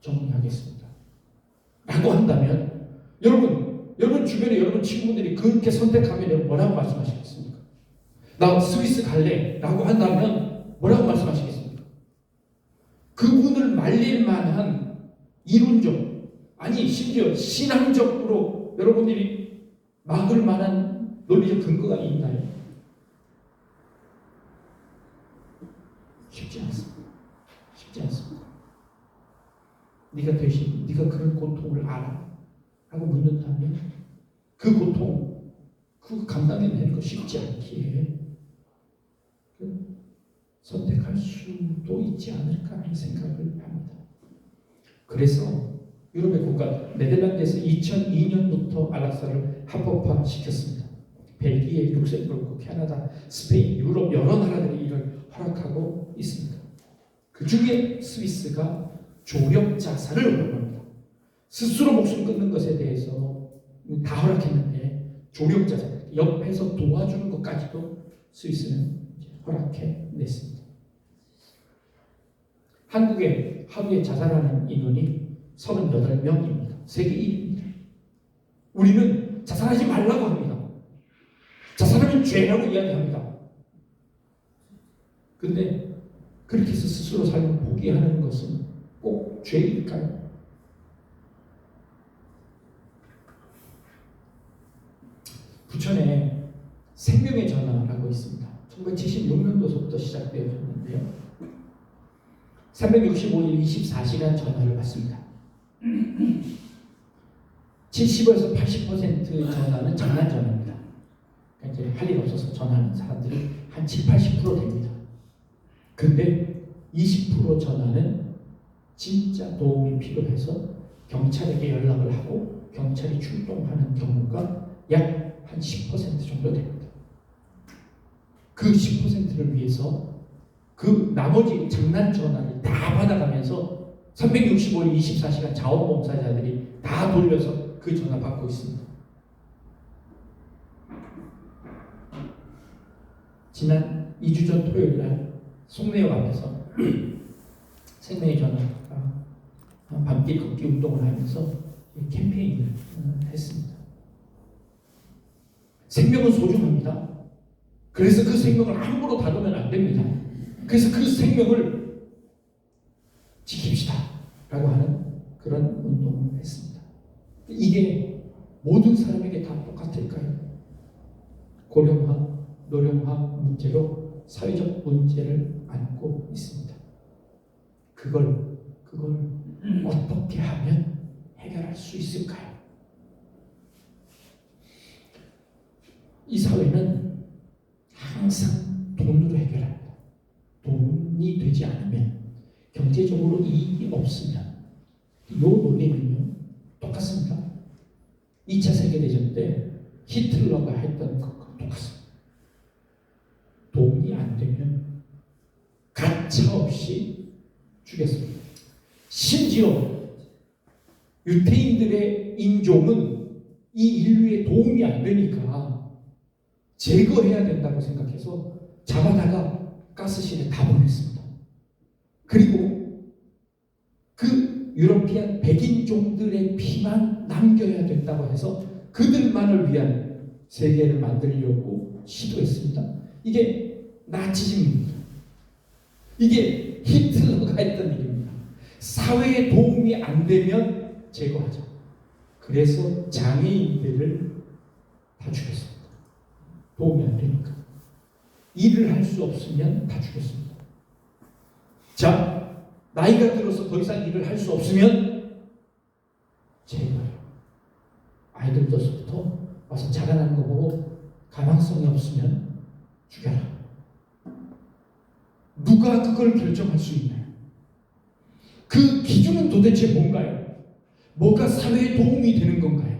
정리하겠습니다. 라고 한다면 여러분 주변에 여러분 친구들이 그렇게 선택하면 뭐라고 말씀하시겠습니까? 나 스위스 갈래 라고 한다면 뭐라고 말씀하시겠습니까? 그분을 말릴 만한 이론적 아니 심지어 신앙적으로 여러분들이 막을 만한 논리적 근거가 있나요? 쉽지 않습니다. 쉽지 않습니다. 네가 대신 네가 그런 고통을 알아? 하고 묻는다면 그 고통 그거 감당해내는 거 쉽지 않기에 선택할 수도 있지 않을까 하는 생각을 합니다. 그래서 유럽의 국가 네덜란드에서 2002년부터 안락사를 합법화시켰습니다. 벨기에, 룩셈부르크, 캐나다, 스페인, 유럽 여러 나라들이 이를 허락하고 있습니다. 그 중에 스위스가 조력 자살을 허락합니다. 스스로 목숨 끊는 것에 대해서 다 허락했는데 조력 자살, 옆에서 도와주는 것까지도 스위스는 허락해 냈습니다. 한국에 하루에 자살하는 인원이 38명입니다. 세계 1위입니다. 우리는 자살하지 말라고 합니다. 자살하면 죄라고 이야기합니다. 근데 그렇게 해서 스스로 삶을 포기하는 것은 꼭 죄일까요? 부천에 생명의 전화라고 있습니다. 1976년도서부터 시작되어졌는데요. 365일 24시간 전화를 받습니다. 70에서 80% 전화는 장난 전화입니다. 그러니까 이제 할 일 없어서 전화하는 사람들이 한 70-80% 됩니다. 근데 20% 전화는 진짜 도움이 필요해서 경찰에게 연락을 하고 경찰이 출동하는 경우가 약 한 10% 정도 됩니다. 그 10%를 위해서 그 나머지 장난 전화를 다 받아가면서 365일 24시간 자원봉사자들이 다 돌려서 그 전화 받고 있습니다. 지난 2주 전 토요일 날 송내역 앞에서 생명의 전화가 밤길 걷기 운동을 하면서 캠페인을 했습니다. 생명은 소중합니다. 그래서 그 생명을 함부로 다루면 안 됩니다. 그래서 그 생명을 지킵시다 라고 하는 그런 운동을 했습니다. 이게 모든 사람에게 다 똑같을까요? 고령화, 노령화 문제로 사회적 문제를 안고 있습니다. 그걸 어떻게 하면 해결할 수 있을까요? 이 사회는 항상 돈으로 해결합니다. 돈이 되지 않으면, 경제적으로 이익이 없으면 이 논리는요 똑같습니다. 2차 세계대전 때 히틀러가 했던 것과 똑같습니다. 도움이 안 되면 가차없이 죽였습니다. 심지어 유태인들의 인종은 이 인류에 도움이 안 되니까 제거해야 된다고 생각해서 잡아다가 가스실에 다 보냈습니다. 그리고 그 유러피안 백인종들의 피만 남겨야 된다고 해서 그들만을 위한 세계를 만들려고 시도했습니다. 이게 나치즘입니다. 이게 히틀러가 했던 일입니다. 사회에 도움이 안 되면 제거하자. 그래서 장애인들을 다 죽였습니다. 도움이 안 되니까. 일을 할 수 없으면 다 죽였습니다. 자, 나이가 들어서 더 이상 일을 할 수 없으면 제거해요. 아이들부터 와서 자라나는 거 보고 가망성이 없으면 죽여라. 누가 그걸 결정할 수 있나요? 그 기준은 도대체 뭔가요? 뭐가 사회에 도움이 되는 건가요?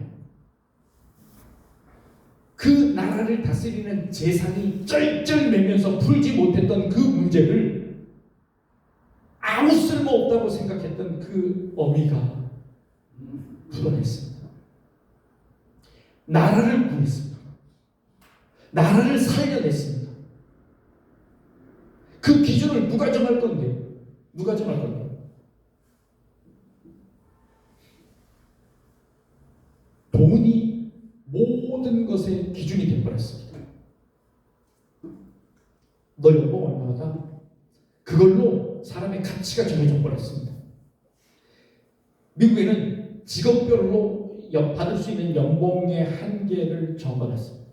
그 나라를 다스리는 재상이 쩔쩔매면서 풀지 못했던 그 문제를 아무 쓸모없다고 생각했던 그 어미가 풀어냈습니다. 나라를 구했습니다. 나라를 살려냈습니다. 그 기준을 누가 정할 건데? 누가 정할 건데? 돈이 모든 것의 기준이 되어버렸습니다. 너 연봉 얼마다? 그걸로 사람의 가치가 정해져 버렸습니다. 미국에는 직업별로 받을 수 있는 연봉의 한계를 적어놨습니다.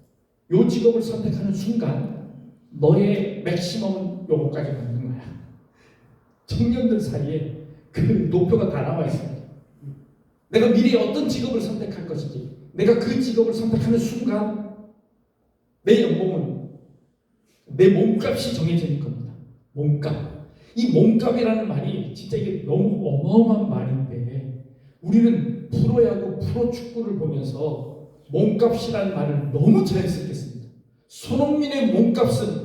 이 직업을 선택하는 순간 너의 맥시멈은 요거까지 받는 거야. 청년들 사이에 그 노표가 다 나와 있습니다. 내가 미래에 어떤 직업을 선택할 것인지, 내가 그 직업을 선택하는 순간 내 연봉은 내 몸값이 정해지는 겁니다. 몸값. 이 몸값이라는 말이 진짜 이게 너무 어마어마한 말인데 우리는 프로야구, 프로축구를 보면서 몸값이라는 말을 너무 자연스럽게 씁니다. 손흥민의 몸값은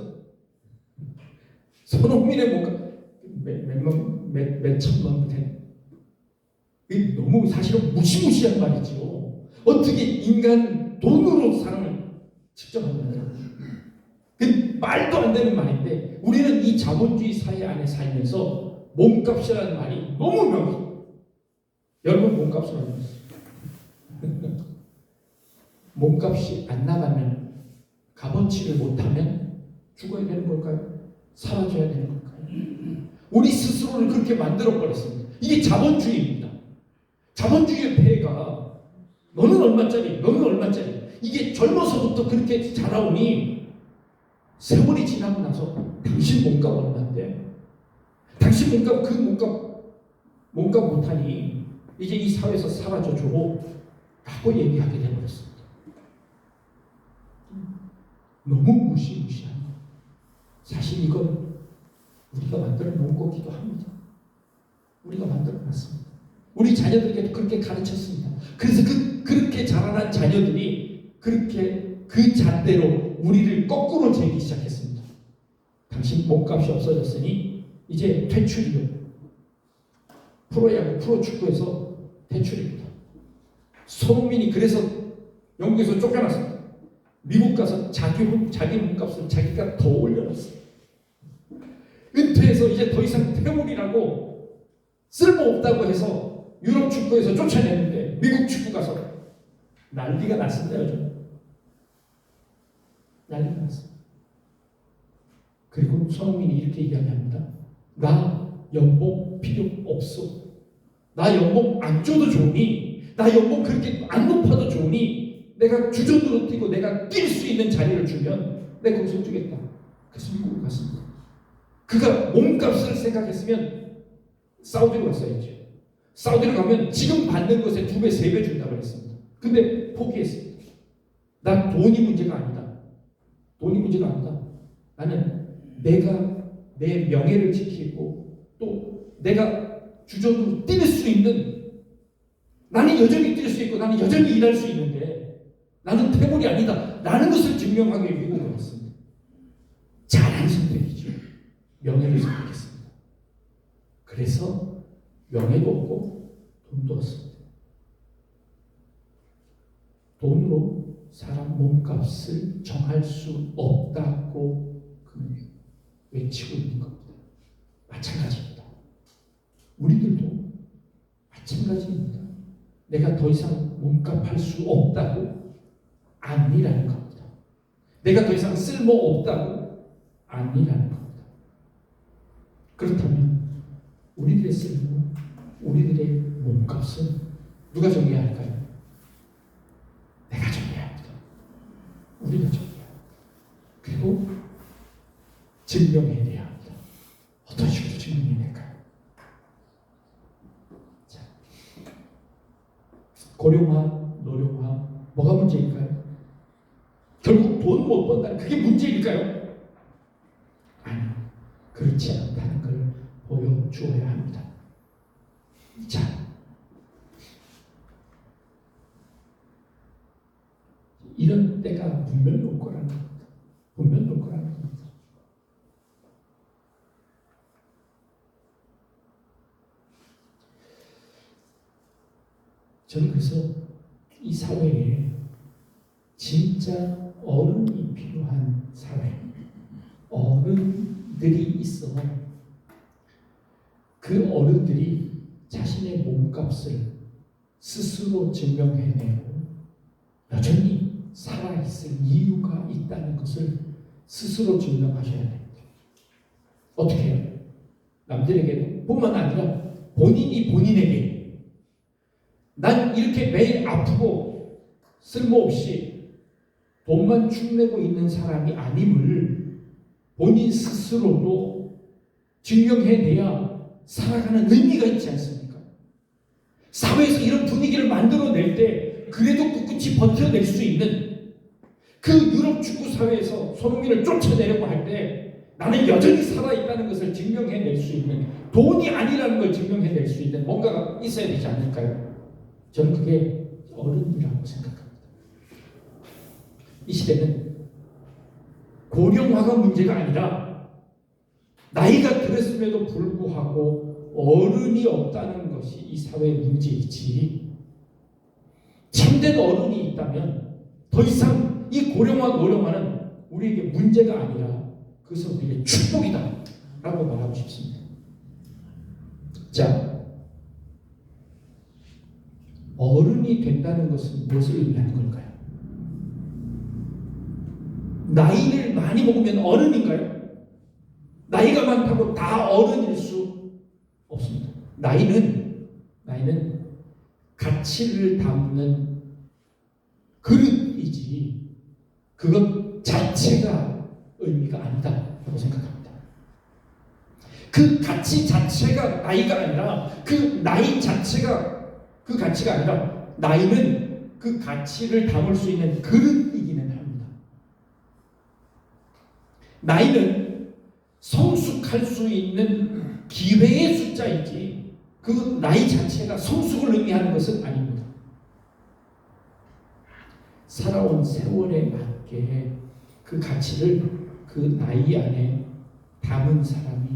몇 천만 돼. 이게 너무 사실은 무시무시한 말이죠. 어떻게 인간 돈으로 사람을 측정하느냐. 그 말도 안 되는 말인데 우리는 이 자본주의 사회 안에 살면서 몸값이라는 말이 너무 명확해요. 여러분 몸값을 알고 있어요. 몸값이 안 나가면 값어치를 못하면 죽어야 되는 걸까요? 사라져야 되는 걸까요? 우리 스스로를 그렇게 만들어버렸습니다. 이게 자본주의입니다. 자본주의의 폐해가 너는 얼마짜리, 너는 얼마짜리 이게 젊어서부터 그렇게 자라오니 세월이 지나고 나서 당신 몸값 얼마인데? 당신 몸값 그 몸값 못하니 이제 이 사회에서 사라져줘 라고 얘기하게 되어버렸습니다. 너무 무시무시한 거. 사실 이건 우리가 만들어 놓은 거기도 합니다. 우리가 만들어 놨습니다. 우리 자녀들에게도 그렇게 가르쳤습니다. 그래서 그렇게 자라난 자녀들이 그렇게 그 잣대로 우리를 거꾸로 재기 시작했습니다. 당신 몸값이 없어졌으니 이제 퇴출이요. 프로야구, 프로축구에서 퇴출입니다. 손흥민이 그래서 영국에서 쫓겨났습니다. 미국 가서 자기 몸값을 자기가 더 올려놨어요. 은퇴해서 이제 더 이상 퇴물이라고 쓸모없다고 해서 유럽 축구에서 쫓아냈는데 미국 축구 가서 난리가 났습니다. 요즘. 난리가 났습니다. 그리고 손흥민이 이렇게 이야기합니다. 나 연봉 필요 없어. 나 연봉 안 줘도 좋으니, 나 연봉 그렇게 안 높아도 좋으니 내가 주전으로 뛰고 내가 뛸 수 있는 자리를 주면 내가 거기서 뛰겠다. 그래서 미국을 갔습니다. 그가 몸값을 생각했으면 사우디로 갔어야죠. 사우디로 가면 지금 받는 것에 2배, 3배 준다고 했습니다. 근데 포기했습니다. 난 돈이 문제가 아니다. 돈이 문제가 아니다. 나는 내가 내 명예를 지키고 또 내가 주전으로 뛸 수 있는 나는 여전히 뛸 수 있고 나는 여전히 일할 수 있는데 나는 태물이 아니다 라는 것을 증명하기 위해 미국에 왔습니다. 잘한 선택이죠. 명예를 선택했습니다. 그래서 명예도 얻고 돈도 얻습니다. 돈으로 사람 몸값을 정할 수 없다고 그는 외치고 있는 겁니다. 마찬가지입니다. 우리들도 마찬가지입니다. 내가 더 이상 몸값 할 수 없다고 아니라는 겁니다. 내가 더 이상 쓸모 없다고 아니라는 겁니다. 그렇다면 우리들의 쓸모, 우리들의 몸값은 누가 정해야 할까요? 내가 정해야 합니다. 우리가 정해야 합니다. 그리고 증명해내야 합니다. 어떤 식으로 증명해낼까요? 자, 고령화, 노령화, 뭐가 문제일까요? 결국 돈 못 번다는 그게 문제일까요? 아니요. 그렇지 않다는 걸 보여주어야 합니다. 자, 이런 때가 분명히 올 거라는 겁니다. 분명히 올 거라는 겁니다. 저는 그래서 이 사회에 진짜 어른이 필요한 사회, 어른들이 있어 그 어른들이 자신의 몸값을 스스로 증명해내고 여전히 살아있을 이유가 있다는 것을 스스로 증명하셔야 됩니다. 어떻게 해요? 남들에게 뿐만 아니라 본인이 본인에게 난 이렇게 매일 아프고 쓸모없이 돈만 축내고 있는 사람이 아님을 본인 스스로도 증명해내야 살아가는 의미가 있지 않습니까? 사회에서 이런 분위기를 만들어낼 때 그래도 꿋꿋이 버텨낼 수 있는 그 유럽 축구 사회에서 손흥민을 쫓아내려고 할 때 나는 여전히 살아있다는 것을 증명해낼 수 있는 돈이 아니라는 걸 증명해낼 수 있는 뭔가가 있어야 되지 않을까요? 저는 그게 어른이라고 생각합니다. 이 시대는 고령화가 문제가 아니라 나이가 들었음에도 불구하고 어른이 없다는 것이 이 사회의 문제이지 참된 어른이 있다면 더 이상 이 고령화 노령화는 우리에게 문제가 아니라 그것은 우리에게 축복이다 라고 말하고 싶습니다. 자, 어른이 된다는 것은 무엇을 의미하는 걸까요? 나이를 많이 먹으면 어른인가요? 나이가 많다고 다 어른일 수 없습니다. 나이는 가치를 담는 그릇이지 그것 자체가 의미가 아니다 라고 생각합니다. 그 가치 자체가 나이가 아니라 그 나이 자체가 그 가치가 아니라 나이는 그 가치를 담을 수 있는 그릇이기는 합니다. 나이는 성숙할 수 있는 기회의 숫자이지 그 나이 자체가 성숙을 의미하는 것은 아닙니다. 살아온 세월에 맞게 그 가치를 그 나이 안에 담은 사람이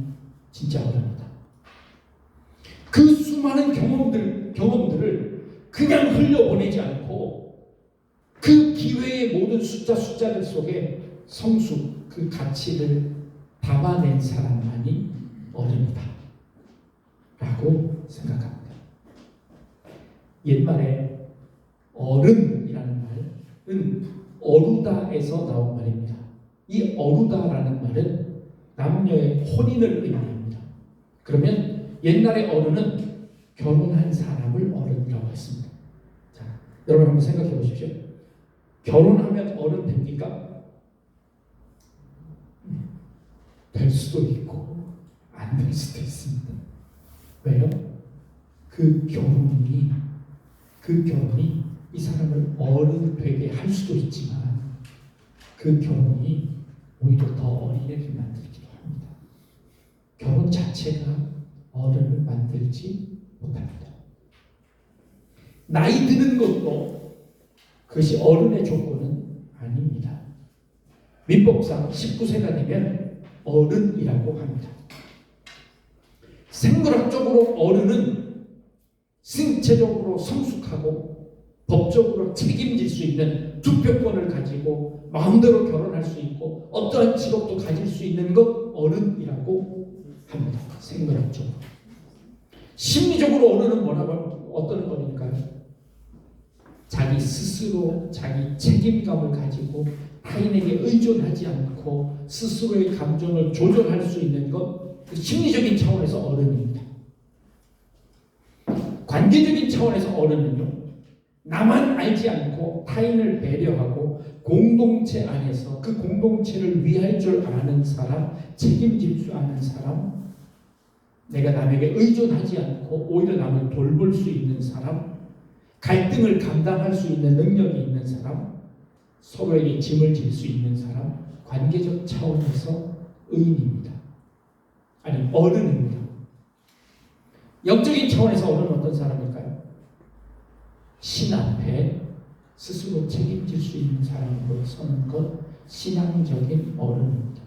진짜 어른이다. 그 수많은 경험들을 그냥 흘려보내지 않고 그 기회의 모든 숫자들 속에 성숙, 그 가치를 담아낸 사람만이 어른이다 라고 생각합니다. 옛말에 어른이라는 말은 어루다에서 나온 말입니다. 이 어루다라는 말은 남녀의 혼인을 의미합니다. 그러면 옛날의 어른은 결혼한 사람을 어른이라고 했습니다. 자, 여러분 한번 생각해 보십시오. 결혼하면 어른 됩니까? 될 수도 있고 안 될 수도 있습니다. 왜요? 그 결혼이 이 사람을 어른 되게 할 수도 있지만 그 결혼이 오히려 더 어린애를 만들기도 합니다. 결혼 자체가 어른을 만들지 못합니다. 나이 드는 것도 그것이 어른의 조건은 아닙니다. 민법상 19세가 되면 어른이라고 합니다. 생물학적으로 어른은 신체적으로 성숙하고 법적으로 책임질 수 있는 투표권을 가지고 마음대로 결혼할 수 있고 어떠한 직업도 가질 수 있는 것 어른이라고 합니다. 생물학적으로. 심리적으로 어른은 뭐라고 어떤 어른일까요? 자기 스스로 자기 책임감을 가지고 타인에게 의존하지 않고 스스로의 감정을 조절할 수 있는 것, 그 심리적인 차원에서 어른입니다. 관계적인 차원에서 어른은요, 나만 알지 않고 타인을 배려하고 공동체 안에서 그 공동체를 위할 줄 아는 사람, 책임질 줄 아는 사람, 내가 남에게 의존하지 않고 오히려 남을 돌볼 수 있는 사람, 갈등을 감당할 수 있는 능력이 있는 사람, 서로에게 짐을 질 수 있는 사람, 관계적 차원에서 의인입니다. 아니, 어른입니다. 영적인 차원에서 어른은 어떤 사람일까요? 신 앞에 스스로 책임질 수 있는 사람으로 서는 것, 신앙적인 어른입니다.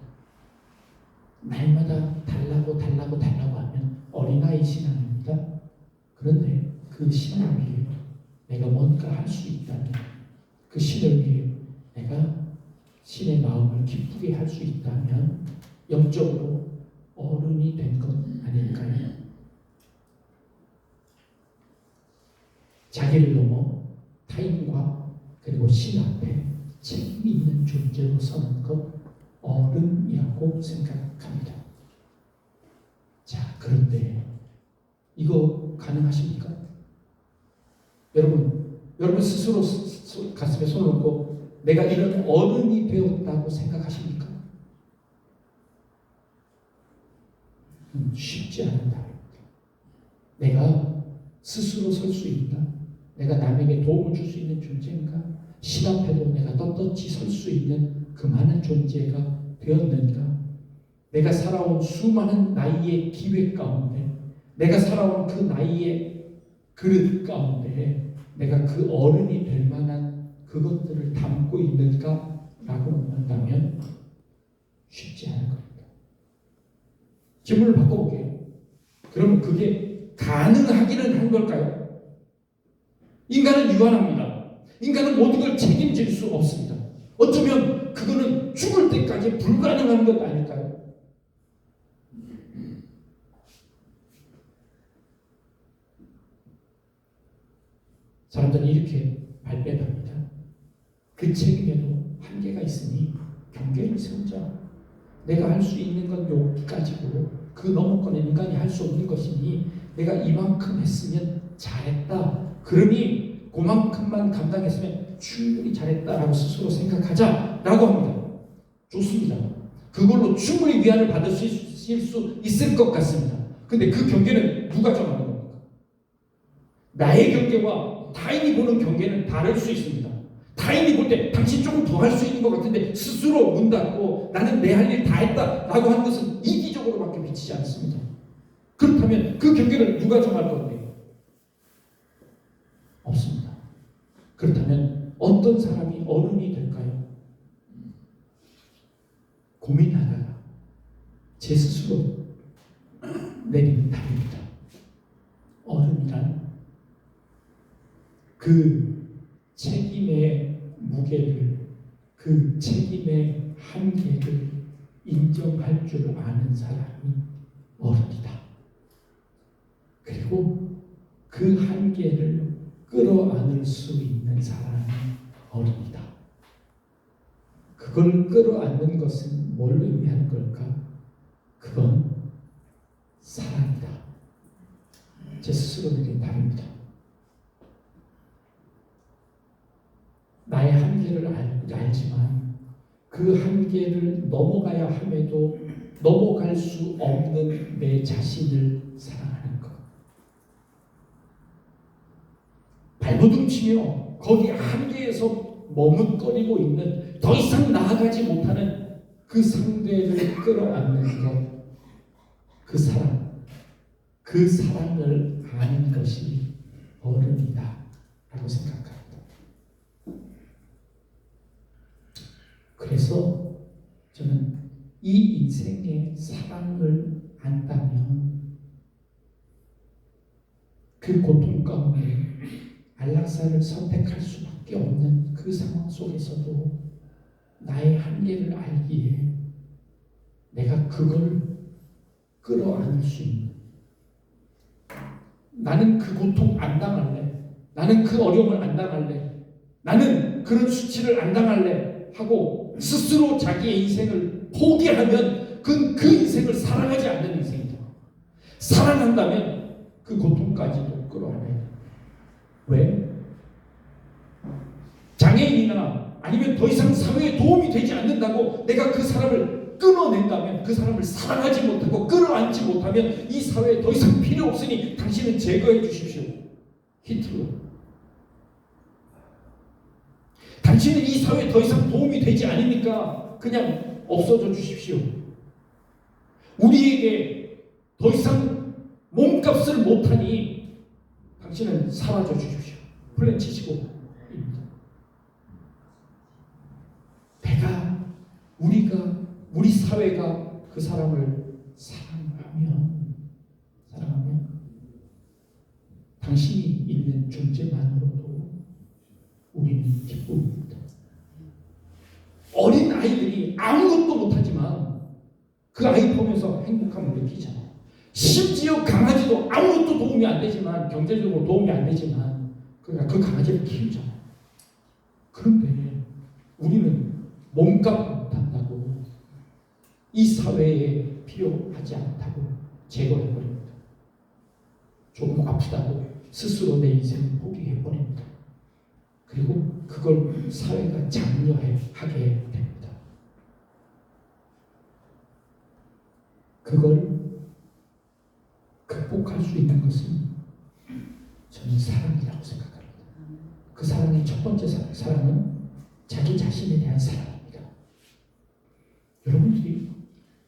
날마다 달라고 하면 어린아이 신앙입니다. 그런데 그 신을 위해 내가 뭔가 할 수 있다면, 그 신을 위해 내가 신의 마음을 기쁘게 할 수 있다면 영적으로 어른이 된 것 아닐까요? 자기를 넘어 타인과 그리고 신 앞에 책임 있는 존재로 서는 것 어른이라고 생각합니다. 자, 그런데 이거 가능하십니까? 여러분 스스로 가슴에 손을 얹고 내가 이런 어른이 되었다고 생각하십니까? 쉽지 않은 답입니다. 내가 스스로 설 수 있나? 내가 남에게 도움을 줄 수 있는 존재인가? 신 앞에도 내가 떳떳이 설 수 있는 그 많은 존재가 되었는가? 내가 살아온 수많은 나이의 기회 가운데, 내가 살아온 그 나이의 그릇 가운데 내가 그 어른이 될 만한 그것들을 담고 있는가라고 한다면 쉽지 않을 겁니다. 질문을 바꿔볼게요. 그러면 그게 가능하기는 한 걸까요? 인간은 유한합니다. 인간은 모든 걸 책임질 수 없습니다. 어쩌면 그거는 죽을 때까지 불가능한 것 아닐까요? 사람들은 이렇게 발뺌합니다. 그 책임에도 한계가 있으니 경계를 세우자. 내가 할 수 있는 건 여기까지고 그 너머거는 인간이 할 수 없는 것이니 내가 이만큼 했으면 잘했다. 그러니 그만큼만 감당했으면 충분히 잘했다라고 스스로 생각하자라고 합니다. 좋습니다. 그걸로 충분히 위안을 받을 수 있을 것 같습니다. 근데 그 경계는 누가 정하는 겁니까? 나의 경계와 타인이 보는 경계는 다를 수 있습니다. 타인이 볼 때 당신 조금 더 할 수 있는 것 같은데 스스로 문 닫고 나는 내 할 일 다 했다라고 하는 것은 이기적으로밖에 미치지 않습니다. 그렇다면 그 경계를 누가 정할 건데? 없습니다. 그렇다면 어떤 사람이 어른이 될까요? 고민하다가 제 스스로 내린 답입니다. 어른이란 그 책임의 무게를, 그 책임의 한계를 인정할 줄 아는 사람이 어른이다. 그리고 그 한계를 끌어안을 수 있는 사람이 어른이다. 그걸 끌어안는 것은 뭘 의미하는 걸까? 그건 사랑이다. 제 스스로 내린 답입니다. 나의 한계를 알지만 그 한계를 넘어가야 함에도 넘어갈 수 없는 내 자신을 사랑하는 것. 발버둥 치며 거기 한계에서 머뭇거리고 있는, 더 이상 나아가지 못하는 그 상대를 끌어안는 것. 그 사랑, 그 사랑을 아는 것이 어른이다 생각합니다. 그래서 저는 이 인생의 사랑을 안다면 그 고통 가운데 안락사를 선택할 수밖에 없는 그 상황 속에서도 나의 한계를 알기에 내가 그걸 끌어안을 수 있는, 나는 그 고통 안 당할래, 나는 그 어려움을 안 당할래, 나는 그런 수치를 안 당할래 하고 스스로 자기의 인생을 포기하면 그 인생을 사랑하지 않는 인생이다. 사랑한다면 그 고통까지도 끌어안아야. 왜? 장애인이나 아니면 더 이상 사회에 도움이 되지 않는다고 내가 그 사람을 끊어낸다면, 그 사람을 사랑하지 못하고 끌어안지 못하면 이 사회에 더 이상 필요 없으니 당신은 제거해 주십시오. 히틀러. 당신은 이 사회에 더 이상 도움이 되지 않으니까 그냥 없어져 주십시오. 우리에게 더 이상 몸값을 못하니 당신은 사라져 주십시오. 플랜 치시고. 우리 사회가 그 사람을 사랑하면 당신이 있는 존재만으로도 우리는 기쁩니다. 어린 아이들이 아무것도 못하지만 그 아이 보면서 행복함을 느끼잖아요. 심지어 강아지도 아무것도 도움이 안 되지만, 경제적으로 도움이 안 되지만 그러니까 그 강아지를 키우잖아요. 그런데 우리는 몸값 못한다고 이 사회에 필요하지 않다고 제거해버립니다. 조금 아프다고 스스로 내 인생을 포기해버립니다. 그리고 그걸 사회가 장려하게 됩니다. 그걸 극복할 수 있는 것은 저는 사랑이라고 생각합니다. 그 사랑의 첫 번째 사랑은 자기 자신에 대한 사랑입니다.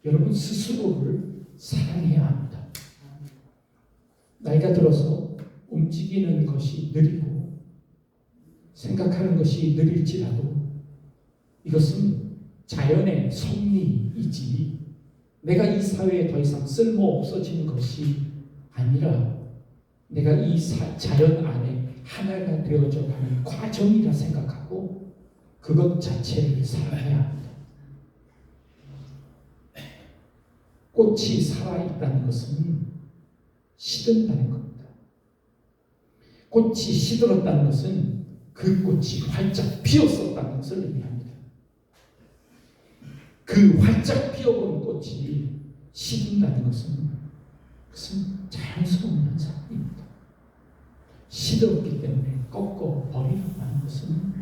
여러분 스스로를 사랑해야 합니다. 나이가 들어서 움직이는 것이 느리고 생각하는 것이 느릴지라도 이것은 자연의 섭리이지 내가 이 사회에 더 이상 쓸모 없어지는 것이 아니라 내가 이 자연 안에 하나가 되어져 가는 과정이라 생각하고 그것 자체를 사랑해야 합니다. 꽃이 살아있다는 것은 시든다는 겁니다. 꽃이 시들었다는 것은 그 꽃이 활짝 피었었다는 것을 의미합니다. 그 활짝 피어본 꽃이 시든다는 것은 그것은 자연스러운 현상입니다. 시들었기 때문에 꺾어 버리라고 하는 것은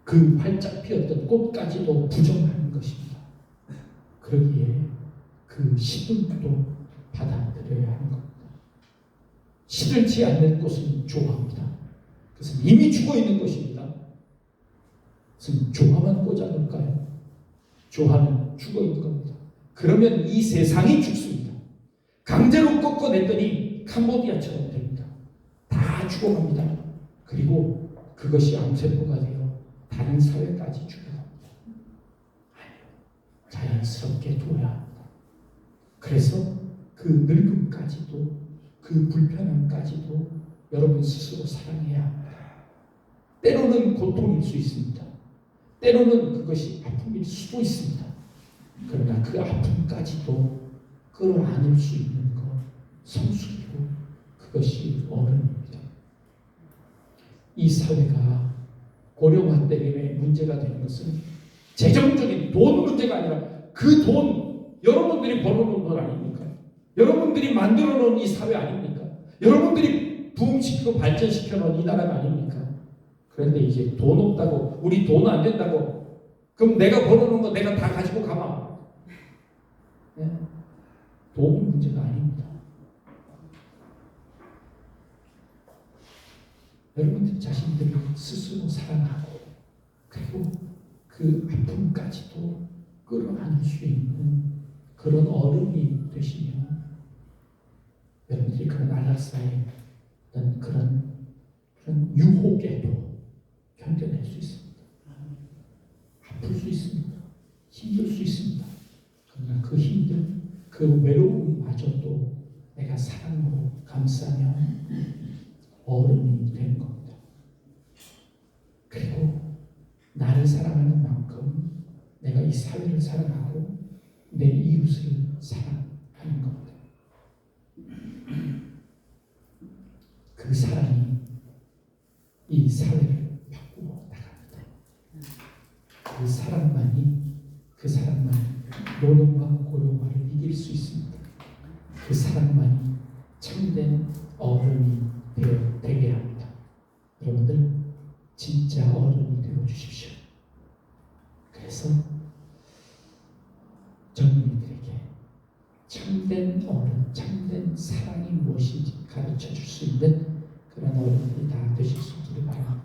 그 활짝 피었던 꽃까지도 부정하는 것입니다. 그러기에 그 시든도 받아들여야 하는 겁니다. 시들지 않는 꽃은 조화입니다. 그것은 이미 죽어 있는 것입니다. 그것은 조화만 꽂아놓을까요? 조화는 죽어 있는 겁니다. 그러면 이 세상이 죽습니다. 강제로 꺾어냈더니 캄보디아처럼 됩니다. 다 죽어갑니다. 그리고 그것이 암세포가 되어 다른 사회까지 죽여갑니다. 자연스럽게 둬야 합니다. 그래서 그 늙음까지도 그 불편함까지도 여러분 스스로 사랑해야 합니다. 때로는 고통일 수 있습니다. 때로는 그것이 아픔일 수도 있습니다. 그러나 그 아픔까지도 끌어안을 수 있는 것 성숙이고 그것이 어른입니다. 이 사회가 고령화 때문에 문제가 되는 것은 재정적인 돈 문제가 아니라 그 돈 여러분들이 벌어놓은 돈 아닙니까? 여러분들이 만들어 놓은 이 사회 아닙니까? 여러분들이 부흥시키고 발전시켜 놓은 이 나라가 아닙니까? 그런데 이제 돈 없다고, 우리 돈 안 된다고, 그럼 내가 벌어놓은 거 내가 다 가지고 가마. 네? 돈 문제가 아닙니다. 여러분들 자신들을 스스로 사랑하고 그리고 그 아픔까지도 끌어안을 수 있는 그런 어른이 되시면 여러분들이 그런 안락사의 어떤 그런 그런 유혹에도 견뎌낼 수 있습니다. 아플 수 있습니다. 힘들 수 있습니다. 그러나 그 힘든 그 외로움마저도 내가 사랑으로 감싸며 어른이 되는 겁니다. 그리고 나를 사랑하는 만큼 내가 이 사회를 사랑하고 내 이웃을 사랑하는 겁니다. 그 사랑이 이 사회를 바꾸어 나갑니다. 그 사랑만이 노령과 고령화를 이길 수 있습니다. 그 사랑만이 참된 어른이 되게 합니다. 여러분들 진짜 어른이 되어 주십시오. 그래서 젊은이들에게 참된 어른, 참된 사랑이 무엇인지 가르쳐 줄 수 있는 그런 어른들이 다 되실 수 있기를 바랍니다.